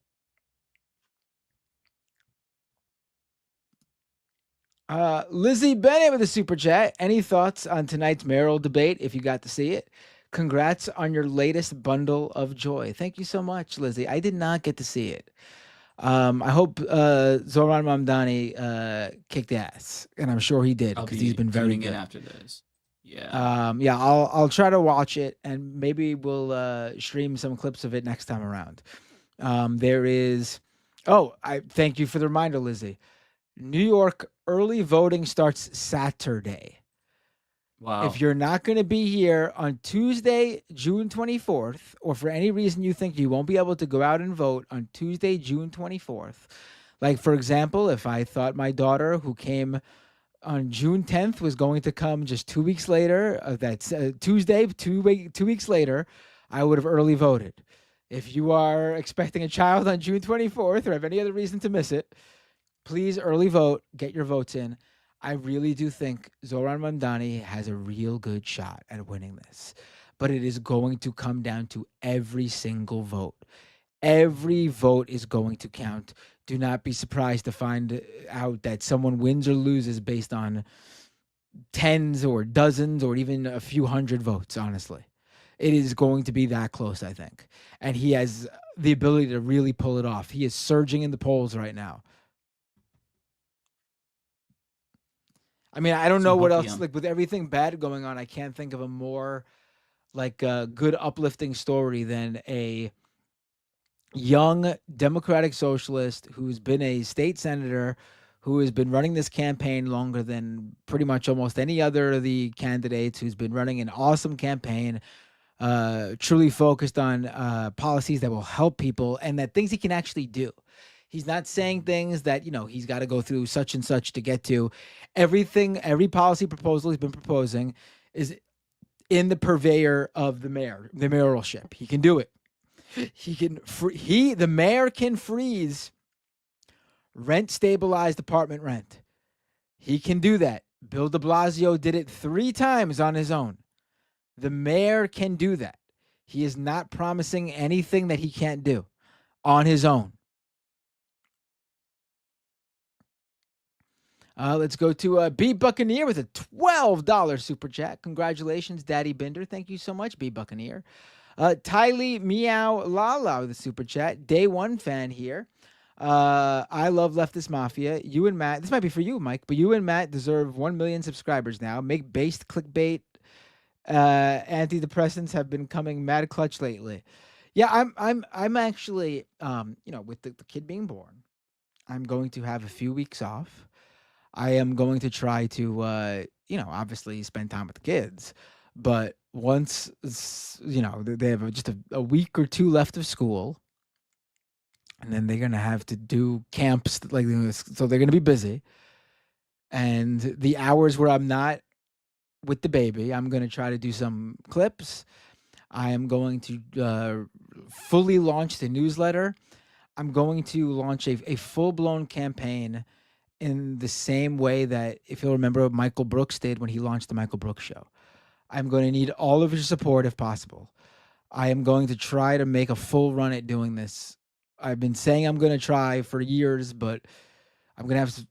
Lizzie Bennett with a super chat. Any thoughts on tonight's mayoral debate if you got to see it? Congrats on your latest bundle of joy. Thank you so much, Lizzie. I did not get to see it. I hope Zoran Mamdani kicked ass, and I'm sure he did because he's been very tuning good. in after this. Yeah. Yeah, I'll try to watch it, and maybe we'll stream some clips of it next time around. There is. Oh, I thank you for the reminder, Lizzie. New York early voting starts Saturday. Wow. If you're not going to be here on Tuesday, June 24th, or for any reason you think you won't be able to go out and vote on Tuesday, June 24th, like, for example, if I thought my daughter who came on June 10th was going to come just 2 weeks later, that's Tuesday, 2 weeks later, I would have early voted. If you are expecting a child on June 24th or have any other reason to miss it, please early vote, get your votes in. I really do think Zoran Mamdani has a real good shot at winning this, but it is going to come down to every single vote. Every vote is going to count. Do not be surprised to find out that someone wins or loses based on tens or dozens or even a few hundred votes, honestly. It is going to be that close, I think. And he has the ability to really pull it off. He is surging in the polls right now. I mean, I don't know what else, like with everything bad going on, I can't think of a more like good uplifting story than a young Democratic socialist who's been a state senator, who has been running this campaign longer than pretty much almost any other of the candidates, who's been running an awesome campaign, truly focused on policies that will help people and that things he can actually do. He's not saying things that, you know, he's got to go through such and such to get to. Everything, every policy proposal he's been proposing is in the purveyor of the mayoralship. He can do it. The mayor can freeze rent stabilized apartment rent. He can do that. Bill de Blasio did it 3 times on his own. The mayor can do that. He is not promising anything that he can't do on his own. Let's go to B Buccaneer with a $12 super chat. Congratulations, Daddy Binder. Thank you so much, B Buccaneer. Tylee Meow Lala with a super chat. Day one fan here. I love Leftist Mafia. You and Matt, this might be for you, Mike, but you and Matt deserve 1 million subscribers now. Make based clickbait. Antidepressants have been coming mad clutch lately. Yeah, I'm actually, you know, with the kid being born, I'm going to have a few weeks off. I am going to try to, you know, obviously spend time with the kids. But once, you know, they have just a week or two left of school, and then they're going to have to do camps, like, so they're going to be busy. And the hours where I'm not with the baby, I'm going to try to do some clips. I am going to fully launch the newsletter. I'm going to launch a full-blown campaign in the same way that, if you'll remember, Michael Brooks did when he launched the Michael Brooks Show. I'm going to need all of your support if possible. I am going to try to make a full run at doing this. I've been saying I'm going to try for years, but I'm just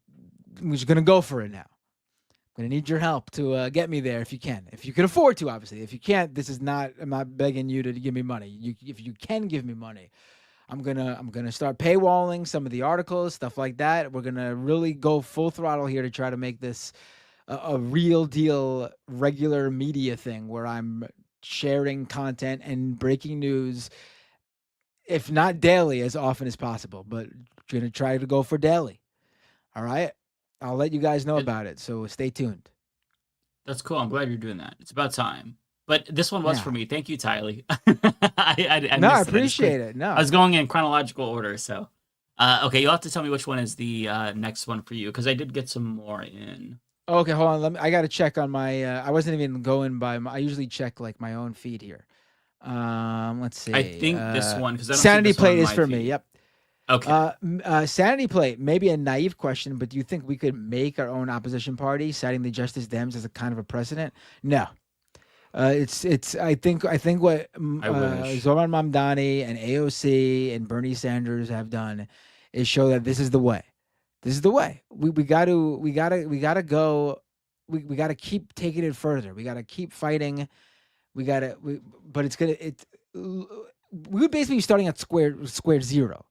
going to go for it now. I'm going to need your help to get me there if you can. If you can afford to, obviously. If you can't, I'm not begging you to give me money. If you can give me money, I'm gonna start paywalling some of the articles, stuff like that. We're gonna really go full throttle here to try to make this a real deal, regular media thing where I'm sharing content and breaking news, if not daily, as often as possible. But gonna try to go for daily. All right, I'll let you guys know about it. So stay tuned. That's cool. I'm glad you're doing that. It's about time. But this one was for me. Thank you, Tylee. I appreciate it. No, I was going in chronological order. So, okay, you'll have to tell me which one is the next one for you, because I did get some more in. Okay, hold on. I got to check on my. I wasn't even going by. I usually check like my own feed here. Let's see. I think this one, because Sanity Plate is for me. Yep. Okay. Sanity Plate, maybe a naive question, but do you think we could make our own opposition party, citing the Justice Dems as a kind of a precedent? No. I think what Zoran Mamdani and AOC and Bernie Sanders have done is show that this is the way. This is the way. We gotta go. We gotta keep taking it further. We gotta keep fighting. But we would basically be starting at square zero.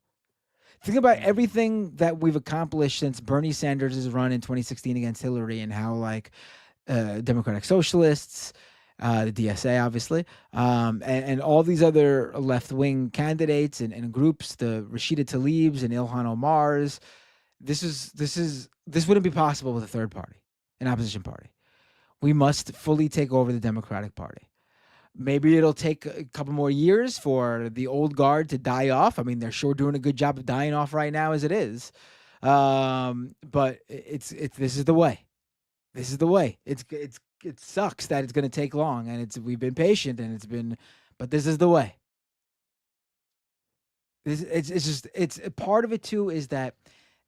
Think about everything that we've accomplished since Bernie Sanders' run in 2016 against Hillary, and how like Democratic Socialists, the DSA, obviously, and all these other left-wing candidates and groups, the Rashida Tlaibs and Ilhan Omars. This wouldn't be possible with a third party, an opposition party. We must fully take over the Democratic Party. Maybe it'll take a couple more years for the old guard to die off. I mean, they're sure doing a good job of dying off right now as it is. But this is the way. This is the way. It sucks that it's going to take long, and we've been patient, and but this is the way. It's part of it too is that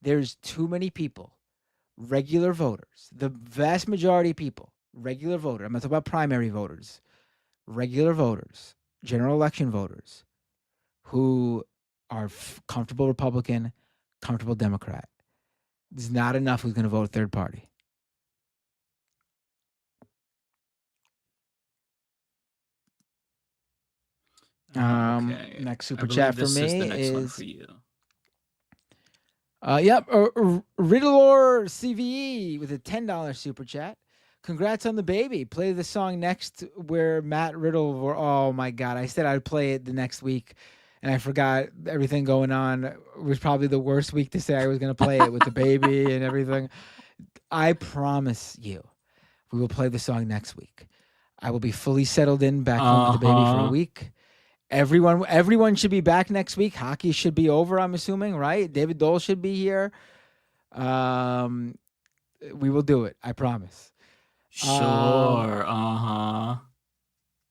there's too many people, regular voters, the vast majority of people, regular voter. I'm not talking about primary voters, regular voters, general election voters, who are comfortable Republican, comfortable Democrat. There's not enough who's going to vote third party. Okay. Next super I believe chat for this me is the next one is for you. Yep, Riddlor CVE with a $10 super chat. Congrats on the baby. Play the song next where Matt Riddle. Oh my God! I said I'd play it the next week, and I forgot everything going on. It was probably the worst week to say I was going to play it with the baby and everything. I promise you, we will play the song next week. I will be fully settled in back home with the baby for a week. Everyone should be back next week. Hockey should be over, I'm assuming, right? David Doel should be here. We will do it. I promise. Sure.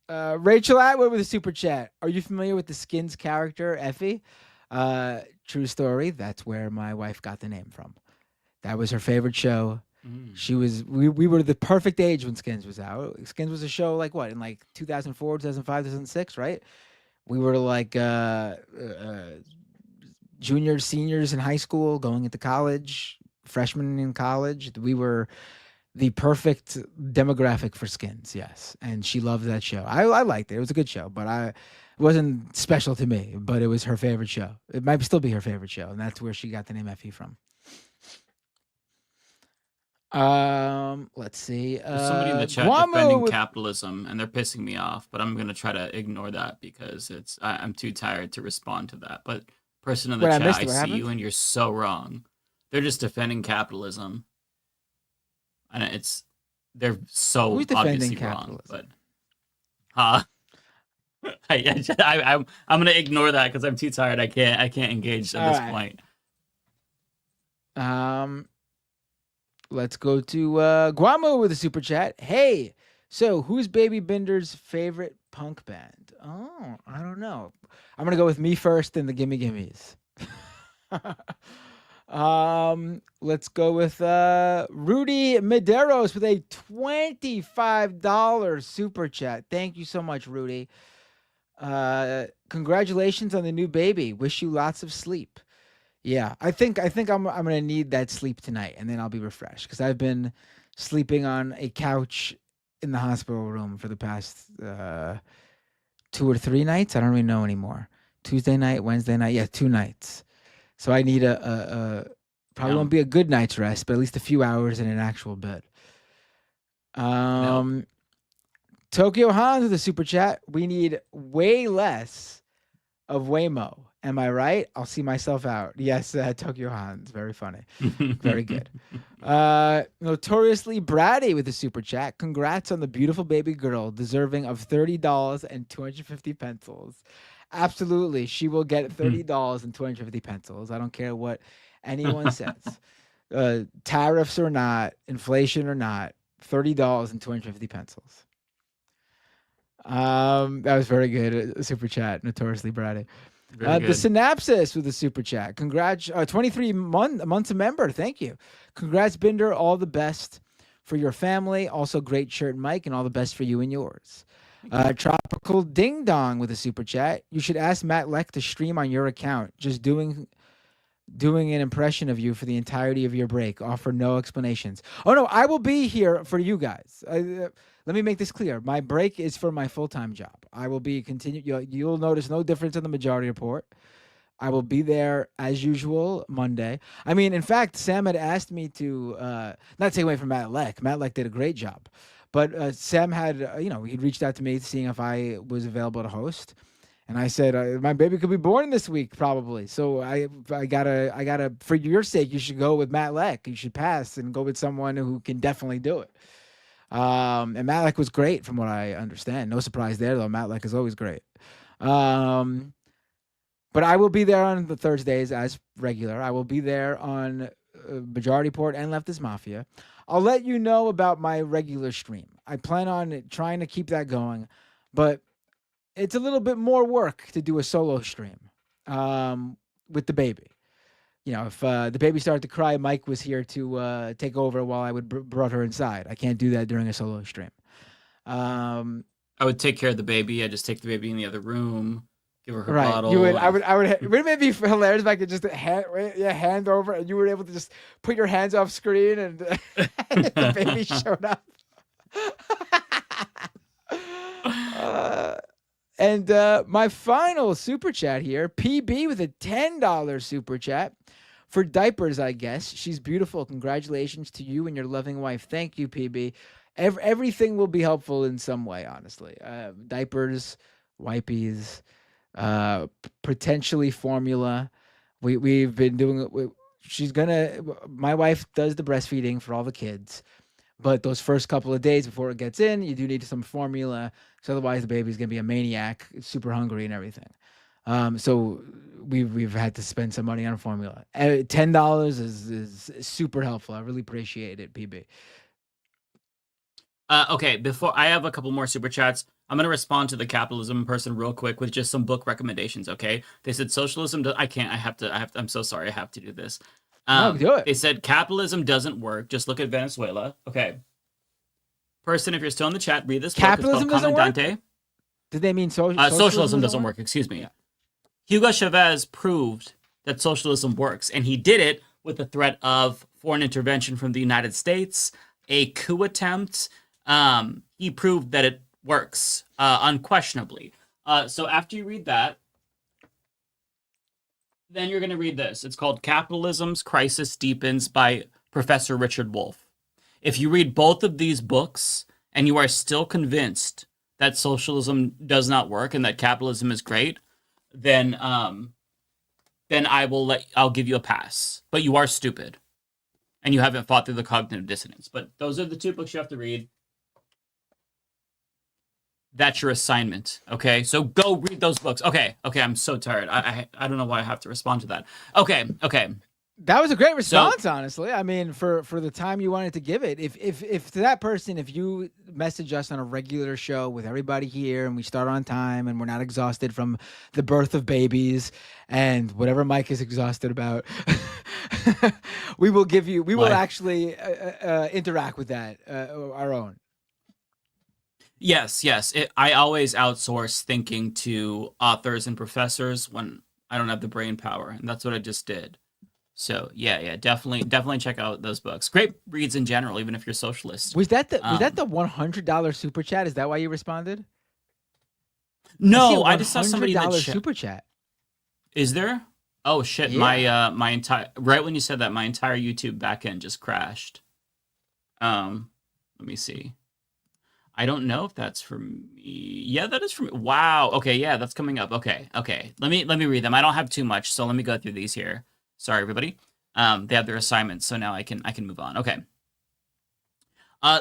Rachel Atwood with a super chat. Are you familiar with the Skins character, Effie? True story. That's where my wife got the name from. That was her favorite show. We were the perfect age when Skins was out. Skins was a show like what, in like 2004, 2005, 2006, right? We were like juniors, seniors in high school, going into college, freshmen in college. We were the perfect demographic for Skins, yes. And she loved that show. I liked it. It was a good show, but it wasn't special to me, but it was her favorite show. It might still be her favorite show, and that's where she got the name Effie from. Let's see. There's somebody in the chat defending capitalism, and they're pissing me off, but I'm gonna try to ignore that because I'm too tired to respond to that. But person in the chat, I see you, and you're so wrong. They're just defending capitalism, and they're so obviously wrong. But I'm gonna ignore that because I'm too tired. I can't engage at this point. Let's go to Guamo with a super chat. Hey, so who's Baby Binder's favorite punk band? Oh, I don't know. I'm gonna go with Me First and the Gimme Gimmes. Let's go with Rudy Medeiros with a $25 super chat. Thank you so much, Rudy. Congratulations on the new baby. Wish you lots of sleep. Yeah, I think I'm gonna need that sleep tonight, and then I'll be refreshed because I've been sleeping on a couch in the hospital room for the past 2 or 3 nights. I don't really know anymore. Tuesday night, Wednesday night, yeah, 2 nights. So I need probably won't be a good night's rest, but at least a few hours in an actual bed. Tokyo Hans with a super chat. We need way less of Waymo. Am I right? I'll see myself out. Yes, Tokyo Hans. Very funny. Very good. Notoriously Bratty with a super chat. Congrats on the beautiful baby girl, deserving of $30 and 250 pencils. Absolutely. She will get $30 and 250 pencils. I don't care what anyone says. Tariffs or not, inflation or not, $30 and 250 pencils. That was very good. Super chat. Notoriously Bratty. The Synapsis with a super chat. Congrats, 23 months a member. Thank you. Congrats, Binder. All the best for your family. Also, great shirt, Mike, and all the best for you and yours. Tropical Ding Dong with a super chat. You should ask Matt Leck to stream on your account. Just doing an impression of you for the entirety of your break. Offer no explanations. Oh no, I will be here for you guys. Let me make this clear. My break is for my full-time job. I will be continuing. You'll notice no difference in the Majority Report. I will be there as usual Monday. I mean, in fact, Sam had asked me to not take away from Matt Leck. Matt Leck did a great job, but Sam had he'd reached out to me seeing if I was available to host, and I said my baby could be born this week probably. So I gotta for your sake, you should go with Matt Leck. You should pass and go with someone who can definitely do it. And Matt Leck was great from what I understand. No surprise there though. Matt Leck is always great. But I will be there on the Thursdays as regular. I will be there on Majority Report and Leftist Mafia. I'll let you know about my regular stream. I plan on trying to keep that going, but it's a little bit more work to do a solo stream with the baby. If the baby started to cry, Mike was here to take over while I would brought her inside. I can't do that during a solo stream. I would take care of the baby. I just take the baby in the other room. Give her right. bottle. You would. I would. Wouldn't it be hilarious if I could just hand over and you were able to just put your hands off screen and the baby showed up. And my final super chat here, PB with a $10 super chat for diapers. I guess she's beautiful. Congratulations to you and your loving wife. Thank you, PB. Everything will be helpful in some way. Honestly, diapers, wipies. Potentially formula. We've been doing it. My wife does the breastfeeding for all the kids, but those first couple of days before it gets in, you do need some formula. So otherwise the baby's going to be a maniac, super hungry and everything. So we've had to spend some money on formula. $10 is super helpful. I really appreciate it, PB. Okay, before I have a couple more super chats, I'm going to respond to the capitalism person real quick with just some book recommendations, okay? They said socialism, I'm so sorry, I have to do this. No, do it. They said capitalism doesn't work, just look at Venezuela. Okay. Person, if you're still in the chat, read this Capitalism book. It's called doesn't Comandante. work? Did they mean socialism doesn't work, excuse me. Yeah. Hugo Chavez proved that socialism works, and he did it with the threat of foreign intervention from the United States, a coup attempt. He proved that it works, unquestionably. So after you read that, then you're going to read this. It's called Capitalism's Crisis Deepens by Professor Richard Wolff. If you read both of these books and you are still convinced that socialism does not work and that capitalism is great, then I'll give you a pass. But you are stupid and you haven't fought through the cognitive dissonance. But those are the two books you have to read. That's your assignment, okay? So go read those books. Okay, I'm so tired. I don't know why I have to respond to that. Okay. That was a great response, honestly. I mean, for the time you wanted to give it. If to that person, if you message us on a regular show with everybody here and we start on time and we're not exhausted from the birth of babies and whatever Mike is exhausted about, we will actually interact with that, our own. Yes. I always outsource thinking to authors and professors when I don't have the brain power, and that's what I just did. So yeah, definitely check out those books. Great reads in general, even if you're socialist. Was that the $100 super chat? Is that why you responded? No, I just saw somebody that super chat. Is there? Oh shit! Yeah. My entire right when you said that, my entire YouTube backend just crashed. Let me see. I don't know if that's for me. Yeah, that is for me. Wow. Okay, yeah, that's coming up. Okay. Let me read them. I don't have too much, so let me go through these here. Sorry, everybody. They have their assignments, so now I can move on. Okay.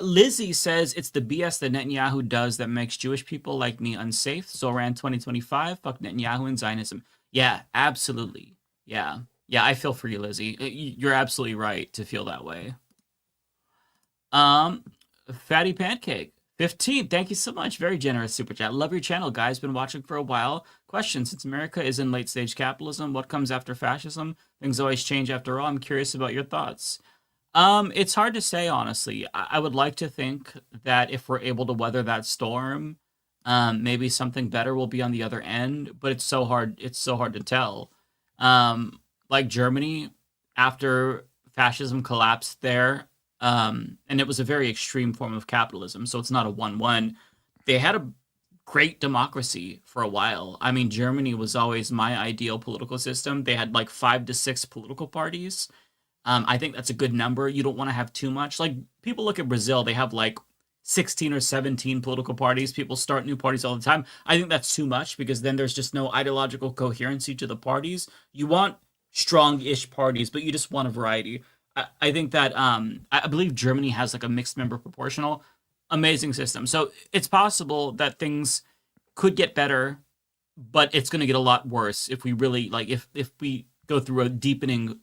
Lizzie says it's the BS that Netanyahu does that makes Jewish people like me unsafe. So around 2025, fuck Netanyahu and Zionism. Yeah, absolutely. Yeah, I feel for you, Lizzie. You're absolutely right to feel that way. Fatty Pancake 15, thank you so much. Very generous super chat. Love your channel, guys. Been watching for a while. Question: since America is in late stage capitalism, what comes after fascism? Things always change after all. I'm curious about your thoughts. It's hard to say, honestly. I would like to think that if we're able to weather that storm, maybe something better will be on the other end. But it's so hard. It's so hard to tell. Like Germany, after fascism collapsed there. And it was a very extreme form of capitalism, so it's not a 1-1. They had a great democracy for a while. I mean, Germany was always my ideal political system. They had like 5 to 6 political parties. I think that's a good number. You don't want to have too much. Like, people look at Brazil, they have like 16 or 17 political parties. People start new parties all the time. I think that's too much because then there's just no ideological coherency to the parties. You want strong-ish parties, but you just want a variety. I think that I believe Germany has like a mixed member proportional. Amazing system. So it's possible that things could get better, but it's going to get a lot worse if we really like if we go through a deepening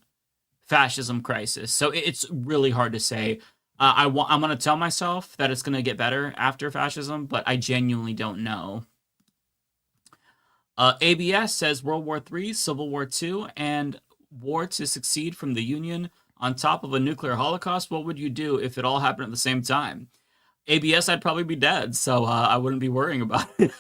fascism crisis. So it's really hard to say. I'm going to tell myself that it's going to get better after fascism, but I genuinely don't know. ABS says World War III, Civil War II, and war to succeed from the Union on top of a nuclear holocaust. What would you do if it all happened at the same time? ABS, I'd probably be dead, so I wouldn't be worrying about it.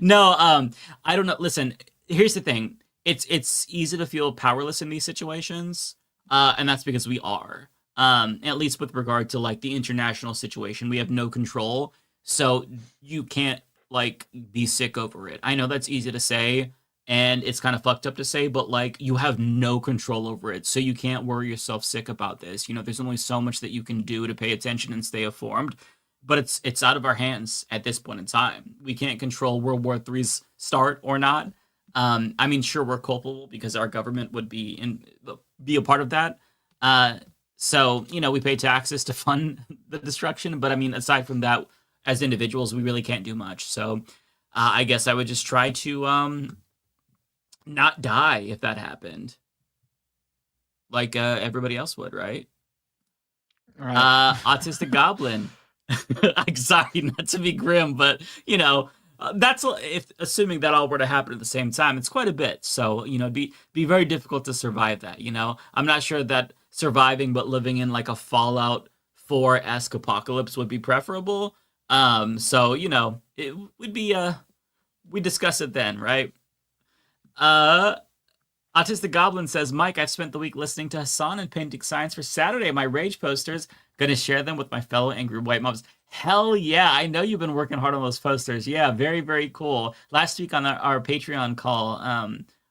No, I don't know. Listen, here's the thing. It's easy to feel powerless in these situations, and that's because we are. At least with regard to like the international situation, we have no control, so you can't like be sick over it. I know that's easy to say, and it's kind of fucked up to say, but like you have no control over it, so you can't worry yourself sick about this. You know, there's only so much that you can do to pay attention and stay informed, but it's out of our hands at this point in time. We can't control World War III's start or not. I mean, sure, we're culpable because our government would be a part of that. So, you know, we pay taxes to fund the destruction, but I mean, aside from that, as individuals, we really can't do much. So I guess I would just try to not die if that happened, like everybody else would, right? Autistic Goblin. I'm sorry not to be grim, but you know, that's if assuming that all were to happen at the same time, it's quite a bit. So you know, it'd be very difficult to survive that. You know, I'm not sure that surviving but living in like a Fallout 4-esque apocalypse would be preferable. So you know, it would be we discuss it then, right? Autistic Goblin says, Mike, I've spent the week listening to Hassan and painting signs for Saturday. My rage posters, gonna share them with my fellow angry white mobs. Hell yeah, I know you've been working hard on those posters. Yeah, very, very cool. Last week on our Patreon call,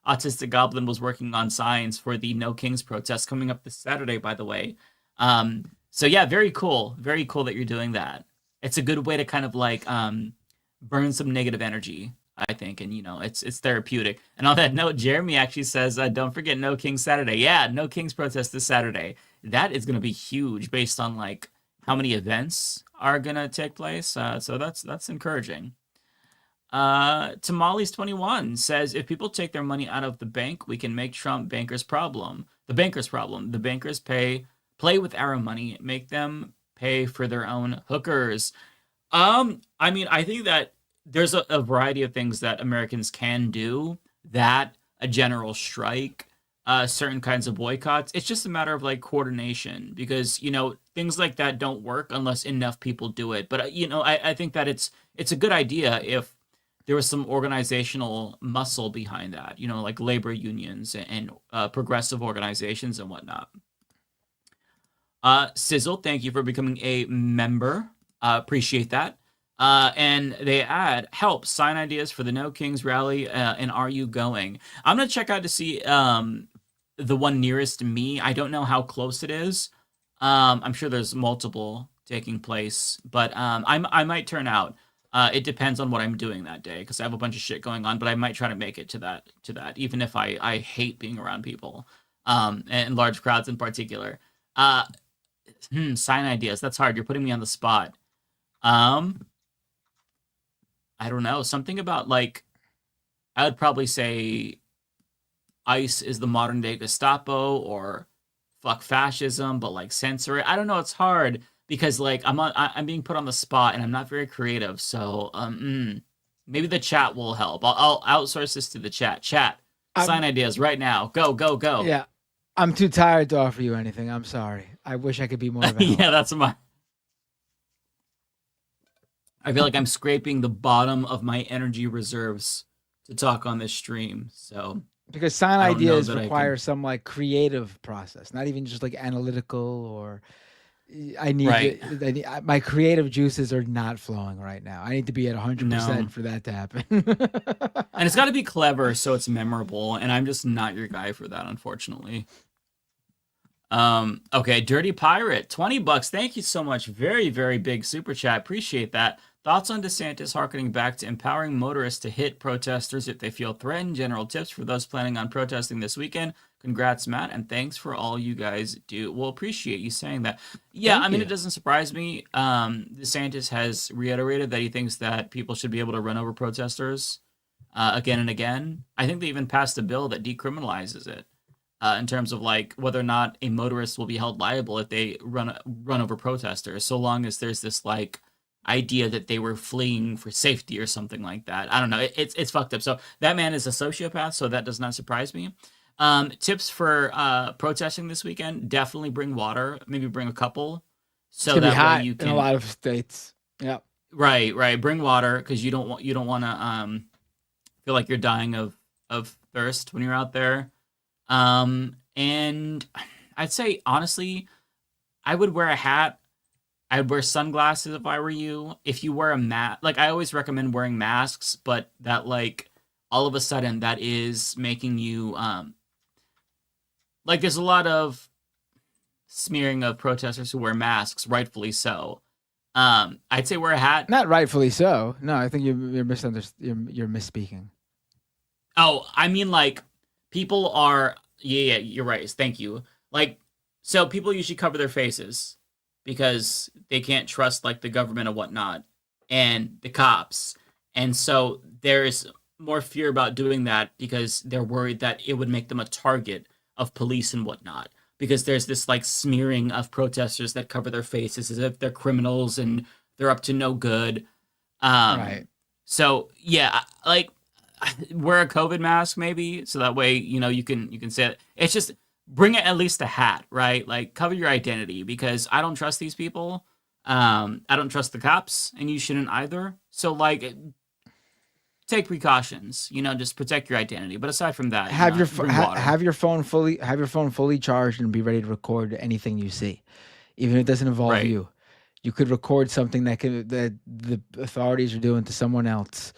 Autistic Goblin was working on signs for the No Kings protest coming up this Saturday, by the way. So yeah, very cool. Very cool that you're doing that. It's a good way to kind of like burn some negative energy, I think, and you know, it's therapeutic. And on that note, Jeremy actually says, don't forget No Kings Saturday. Yeah, No Kings protest this Saturday. That is going to be huge based on like how many events are going to take place. So that's encouraging. Tamales 21 says, if people take their money out of the bank, we can make Trump bankers problem. The bankers problem. The bankers play with our money, make them pay for their own hookers. I mean, I think that there's a variety of things that Americans can do, that a general strike, certain kinds of boycotts. It's just a matter of like coordination, because, you know, things like that don't work unless enough people do it. But, you know, I think that it's a good idea if there was some organizational muscle behind that, you know, like labor unions and progressive organizations and whatnot. Sizzle, thank you for becoming a member. Appreciate that. And they add, help, sign ideas for the No Kings rally, and are you going? I'm going to check out to see the one nearest me. I don't know how close it is. I'm sure there's multiple taking place, but I might turn out. It depends on what I'm doing that day, because I have a bunch of shit going on, but I might try to make it to that, even if I hate being around people, and large crowds in particular. Sign ideas. That's hard. You're putting me on the spot. I don't know. Something about like, I would probably say ICE is the modern day Gestapo, or fuck fascism, but like censor it. I don't know. It's hard because like I'm being put on the spot and I'm not very creative. So maybe the chat will help. I'll outsource this to the chat. Sign ideas right now. Go. Yeah. I'm too tired to offer you anything. I'm sorry. I wish I could be more of a help. Yeah, that's my... I feel like I'm scraping the bottom of my energy reserves to talk on this stream. So because sign ideas require some like creative process, not even just like analytical or I need, Right. my creative juices are not flowing right now. I need to be at 100% for that to happen. And it's got to be clever so it's memorable, and I'm just not your guy for that, unfortunately. Okay, Dirty Pirate, $20. Thank you so much. Very, very big super chat. Appreciate that. Thoughts on DeSantis harkening back to empowering motorists to hit protesters if they feel threatened? General tips for those planning on protesting this weekend. Congrats, Matt, and thanks for all you guys do. We'll appreciate you saying that. Yeah, I mean, it doesn't surprise me. DeSantis has reiterated that he thinks that people should be able to run over protesters again and again. I think they even passed a bill that decriminalizes it in terms of like whether or not a motorist will be held liable if they run over protesters, so long as there's this like idea that they were fleeing for safety or something like that. I don't know. It's fucked up. So that man is a sociopath, so that does not surprise me. Tips for protesting this weekend: definitely bring water. Maybe bring a couple, so it's gonna that be hot way you can. in a lot of states. Yeah. Right. Bring water because you don't want to feel like you're dying of thirst when you're out there. And I'd say honestly, I would wear a hat. I'd wear sunglasses if I were you. If you wear a mask, like I always recommend wearing masks, but that like all of a sudden that is making you like there's a lot of smearing of protesters who wear masks, rightfully so. I'd say wear a hat. Not rightfully so. No, I think you're you're misspeaking. Oh, I mean like people are yeah, you're right. Thank you. Like so people usually cover their faces because they can't trust like the government and whatnot and the cops. And so there's more fear about doing that because they're worried that it would make them a target of police and whatnot. Because there's this like smearing of protesters that cover their faces as if they're criminals and they're up to no good. Right. So yeah, like wear a COVID mask maybe, so that way you can say it. It's just bring at least a hat, right? Like cover your identity because I don't trust these people. I don't trust the cops, and you shouldn't either. So like, take precautions. Just protect your identity. But aside from that, have bring your phone fully charged and be ready to record anything you see, even if it doesn't involve you. You could record something that the authorities are doing to someone else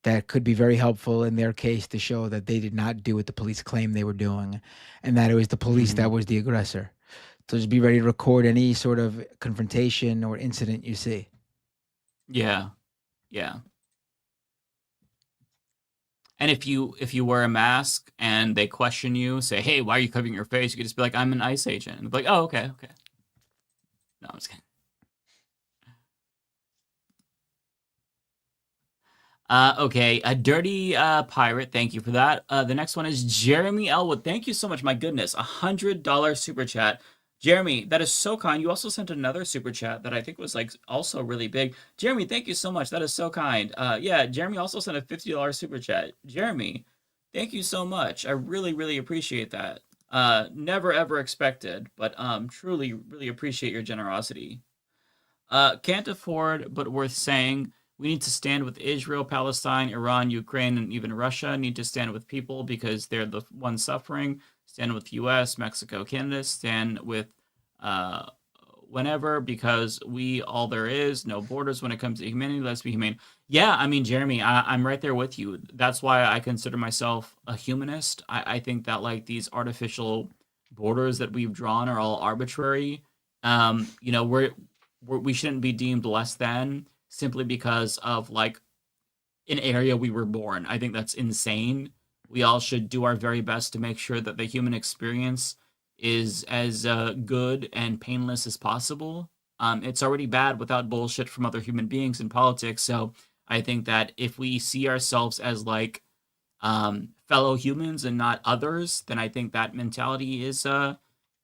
that could be very helpful in their case to show that they did not do what the police claim they were doing and that it was the police that was the aggressor. So just be ready to record any sort of confrontation or incident you see. Yeah. And if you wear a mask and they question you, say, hey, why are you covering your face? You could just be like, I'm an ICE agent. And they'll be like, oh, okay. No, I'm just kidding. Okay, a dirty pirate. Thank you for that. The next one is Jeremy Elwood. Thank you so much. My goodness, $100 super chat. Jeremy, that is so kind. You also sent another super chat that I think was like also really big. Jeremy, thank you so much. That is so kind. Yeah, Jeremy also sent a $50 super chat. Jeremy, thank you so much. I really, really appreciate that. Never ever expected, but truly, really appreciate your generosity. Can't afford, but worth saying. We need to stand with Israel, Palestine, Iran, Ukraine, and even Russia. Need to stand with people because they're the ones suffering. Stand with U.S., Mexico, Canada. Stand with whenever because we all there is. No borders when it comes to humanity. Let's be humane. Yeah, I mean, Jeremy, I'm right there with you. That's why I consider myself a humanist. I think that like these artificial borders that we've drawn are all arbitrary. We shouldn't be deemed less than simply because of like an area we were born. I think that's insane. We all should do our very best to make sure that the human experience is as good and painless as possible. It's already bad without bullshit from other human beings in politics. So I think that if we see ourselves as like fellow humans and not others, then I think that mentality is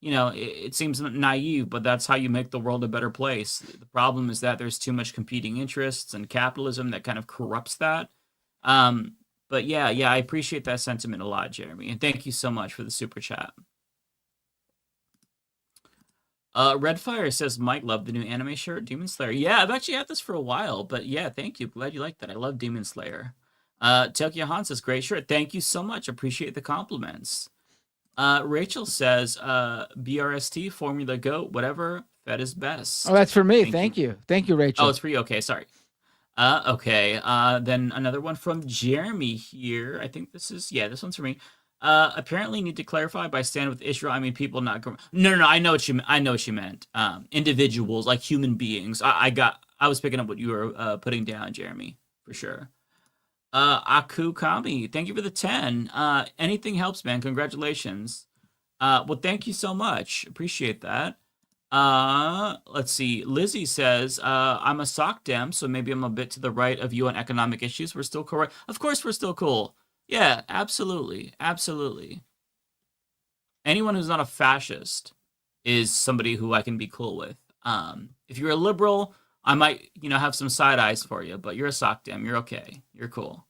it seems naive, but that's how you make the world a better place. The problem is that there's too much competing interests and capitalism that kind of corrupts that. But yeah, I appreciate that sentiment a lot, Jeremy. And thank you so much for the super chat. Redfire says, Mike, love the new anime shirt, Demon Slayer. Yeah, I've actually had this for a while, but yeah, thank you. Glad you like that. I love Demon Slayer. Tokyo Han says, great shirt. Thank you so much. Appreciate the compliments. Rachel says, BRST, Formula Goat, whatever. Bet is best. Oh, that's for me. Thank you. Thank you, Rachel. Oh, it's for you. Okay, sorry. Okay. Then another one from Jeremy here. I think this one's for me. Apparently need to clarify by stand with Israel. I mean, people not. No. I know what you meant. Individuals, like human beings. I was picking up what you were putting down, Jeremy, for sure. Aku Kami, thank you for the 10. Anything helps, man. Congratulations. Well, thank you so much. Appreciate that. Let's see. Lizzie says, I'm a sock dem, so maybe I'm a bit to the right of you on economic issues. We're still correct. Of course we're still cool. Yeah, absolutely. Absolutely. Anyone who's not a fascist is somebody who I can be cool with. If you're a liberal, I might, have some side eyes for you, but you're a sock dem. You're okay. You're cool.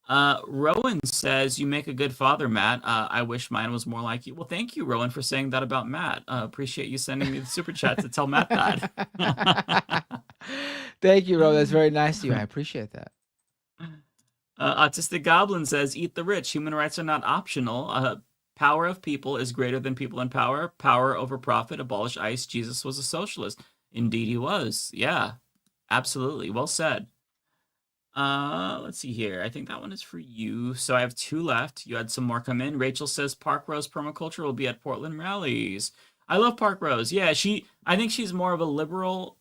Rowan says, you make a good father, Matt. I wish mine was more like you. Well, thank you, Rowan, for saying that about Matt. Appreciate you sending me the super chat to tell Matt that. Thank you, Rowan. That's very nice of you. I appreciate that. Autistic Goblin says, eat the rich. Human rights are not optional. Power of people is greater than people in power. Power over profit. Abolish ICE. Jesus was a socialist. Indeed he was. Yeah, absolutely. Well said. Let's see here. I think that one is for you. So I have 2 left. You had some more come in. Rachel says Park Rose permaculture will be at Portland rallies. I love Park Rose. Yeah, I think she's more of a liberal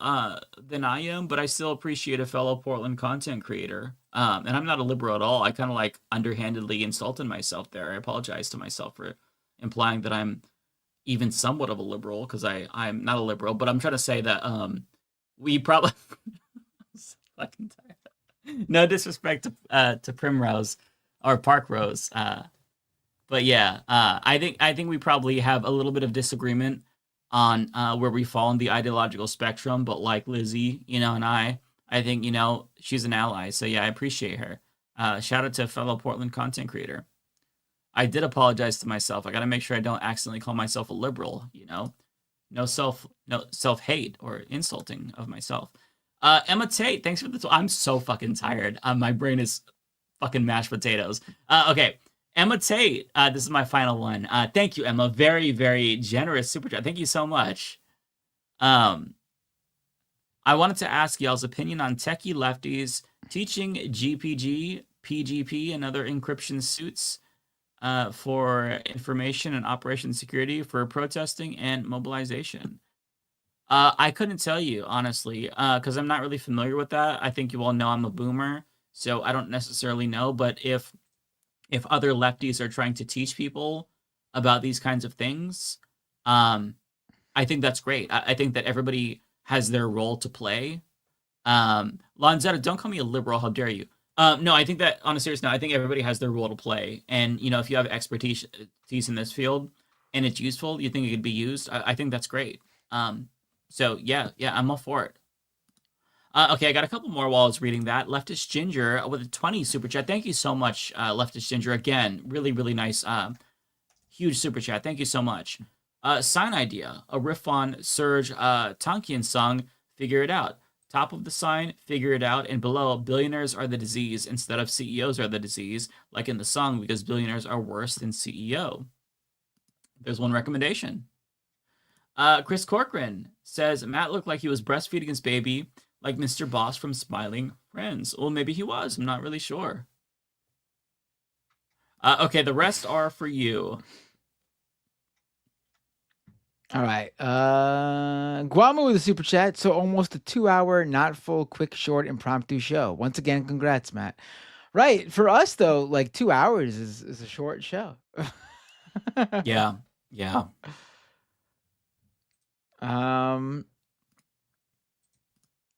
than I am, but I still appreciate a fellow Portland content creator. And I'm not a liberal at all. I kind of like underhandedly insulted myself there. I apologize to myself for implying that I'm even somewhat of a liberal, because I'm not a liberal, but I'm trying to say that we probably fucking tired. No disrespect to Primrose or Park Rose, but yeah, I think we probably have a little bit of disagreement on where we fall in the ideological spectrum. But like Lizzie, and I think she's an ally. So yeah, I appreciate her. Shout out to a fellow Portland content creator. I did apologize to myself. I got to make sure I don't accidentally call myself a liberal. No self-hate or insulting of myself. Emma Tate, thanks for the. I'm so fucking tired. My brain is fucking mashed potatoes. Okay, Emma Tate. This is my final one. Thank you, Emma. Very, very generous super chat. Thank you so much. I wanted to ask y'all's opinion on techie lefties teaching GPG, PGP, and other encryption suits for information and operation security for protesting and mobilization. I couldn't tell you, honestly, because I'm not really familiar with that. I think you all know I'm a boomer, so I don't necessarily know. But if other lefties are trying to teach people about these kinds of things, I think that's great. I think that everybody has their role to play. Lanzetta, don't call me a liberal. How dare you? No, I think that, on a serious note, I think everybody has their role to play. And, if you have expertise in this field and it's useful, you think it could be used, I think that's great. So yeah, I'm all for it. Okay, I got a couple more while I was reading that. Leftist Ginger with a 20 super chat. Thank you so much, Leftist Ginger. Again, really, really nice, huge super chat. Thank you so much. Sign idea, a riff on Serge Tankian's song, Figure It Out. Top of the sign, figure it out, and below, billionaires are the disease instead of CEOs are the disease, like in the song, because billionaires are worse than CEO. There's one recommendation. Chris Corcoran says, Matt looked like he was breastfeeding his baby, like Mr. Boss from Smiling Friends. Well, maybe he was. I'm not really sure. Okay, the rest are for you. All right. Guamu with a super chat. So almost a 2-hour, not full, quick, short, impromptu show. Once again, congrats, Matt. Right. For us, though, like 2 hours is a short show. Yeah.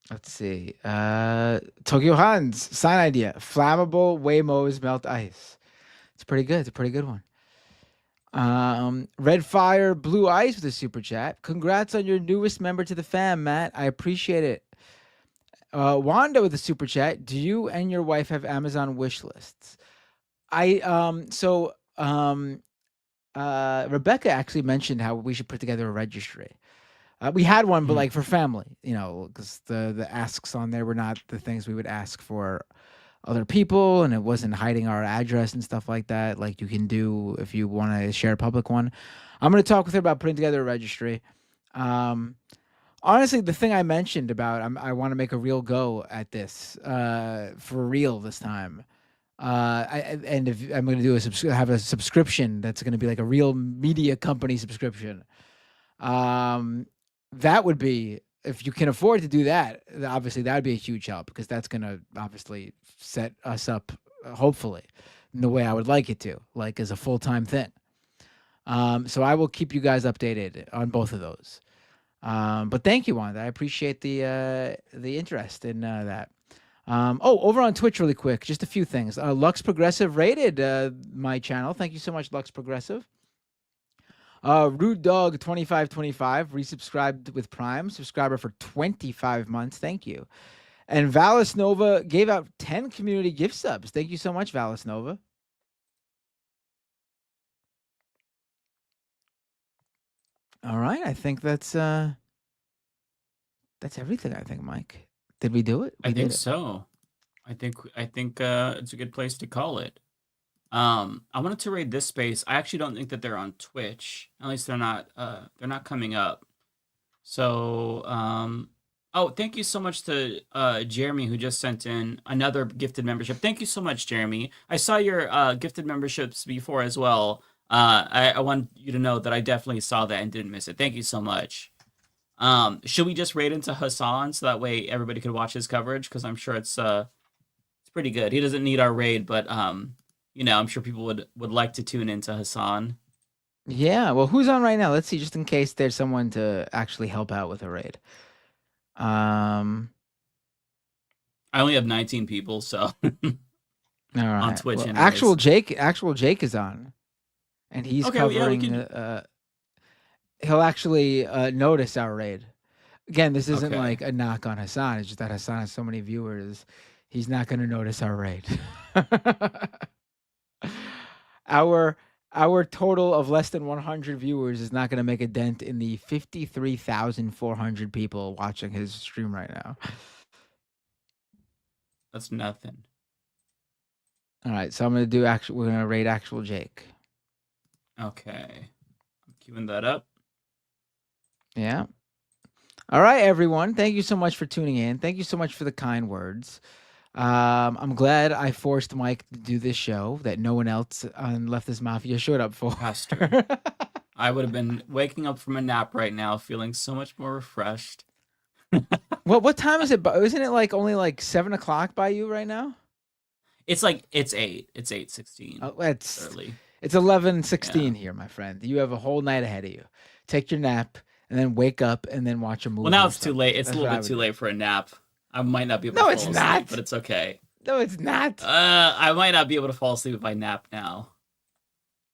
Let's see. Tokyo Hans, sign idea. Flammable Waymos melt ice. It's pretty good. It's a pretty good one. Red Fire Blue Ice with a super chat. Congrats on your newest member to the fam, Matt. I appreciate it. Wanda with a super chat. Do you and your wife have Amazon wish lists? Rebecca actually mentioned how we should put together a registry. We had one, but like for family, because the asks on there were not the things we would ask for other people, and it wasn't hiding our address and stuff like that, like you can do if you want to share a public one. I'm going to talk with her about putting together a registry. Honestly, the thing I mentioned about I want to make a real go at this for real this time. And if I'm going to do have a subscription that's going to be like a real media company subscription. That would be, if you can afford to do that, obviously that would be a huge help, because that's going to obviously set us up, hopefully, in the way I would like it to, like as a full-time thing. So I will keep you guys updated on both of those. But thank you, Wanda. I appreciate the interest in that. Over on Twitch really quick, just a few things. Lux Progressive rated my channel. Thank you so much, Lux Progressive. Rude Dog 2525 resubscribed with Prime, subscriber for 25 months. Thank you. And Valis Nova gave out 10 community gift subs. Thank you so much, Valis Nova. All right, I think that's everything. I think, Mike. Did we do it? I think so. I think it's a good place to call it. I wanted to raid this space. I actually don't think that they're on Twitch. At least they're not coming up. So, thank you so much to Jeremy, who just sent in another gifted membership. Thank you so much, Jeremy. I saw your gifted memberships before as well. I want you to know that I definitely saw that and didn't miss it. Thank you so much. Should we just raid into Hassan so that way everybody could watch his coverage? Because I'm sure it's pretty good. He doesn't need our raid, but I'm sure people would like to tune into Hassan. Yeah, well, who's on right now? Let's see, just in case there's someone to actually help out with a raid. I only have 19 people, so all right. On Twitch. Well, actual Jake is on, and he's covering. Yeah, he'll actually notice our raid. Again, this isn't like a knock on Hassan. It's just that Hassan has so many viewers, he's not going to notice our raid. Our total of less than 100 viewers is not going to make a dent in the 53,400 people watching his stream right now. That's nothing. All right, so I'm going to do we're going to raid actual Jake. Okay. I'm queuing that up. Yeah. All right, everyone. Thank you so much for tuning in. Thank you so much for the kind words. I'm glad I forced Mike to do this show that no one else on Leftist Mafia showed up for. Pastor. I would have been waking up from a nap right now feeling so much more refreshed. What time is it? Isn't it like only like 7 o'clock by you right now? It's 8. It's 8:16. Oh, it's early. It's 11:16 here, my friend. You have a whole night ahead of you. Take your nap and then wake up and then watch a movie. Well, now it's too late. It's a little bit too late for a nap. I might not be able to fall asleep, but it's okay. No, it's not. I might not be able to fall asleep if I nap now.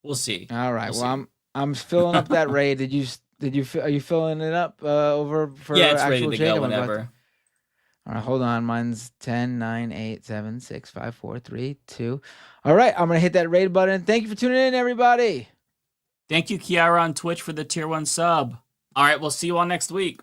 We'll see. All right. I'm filling up that raid. Are you filling it up over for it's actual ready to Jake? go whenever. All right, hold on. Mine's 10, 9, 8, 7, 6, 5, 4, 3, 2. All right, I'm gonna hit that raid button. Thank you for tuning in, everybody. Thank you, Kiara on Twitch, for the tier 1 sub. All right, we'll see you all next week.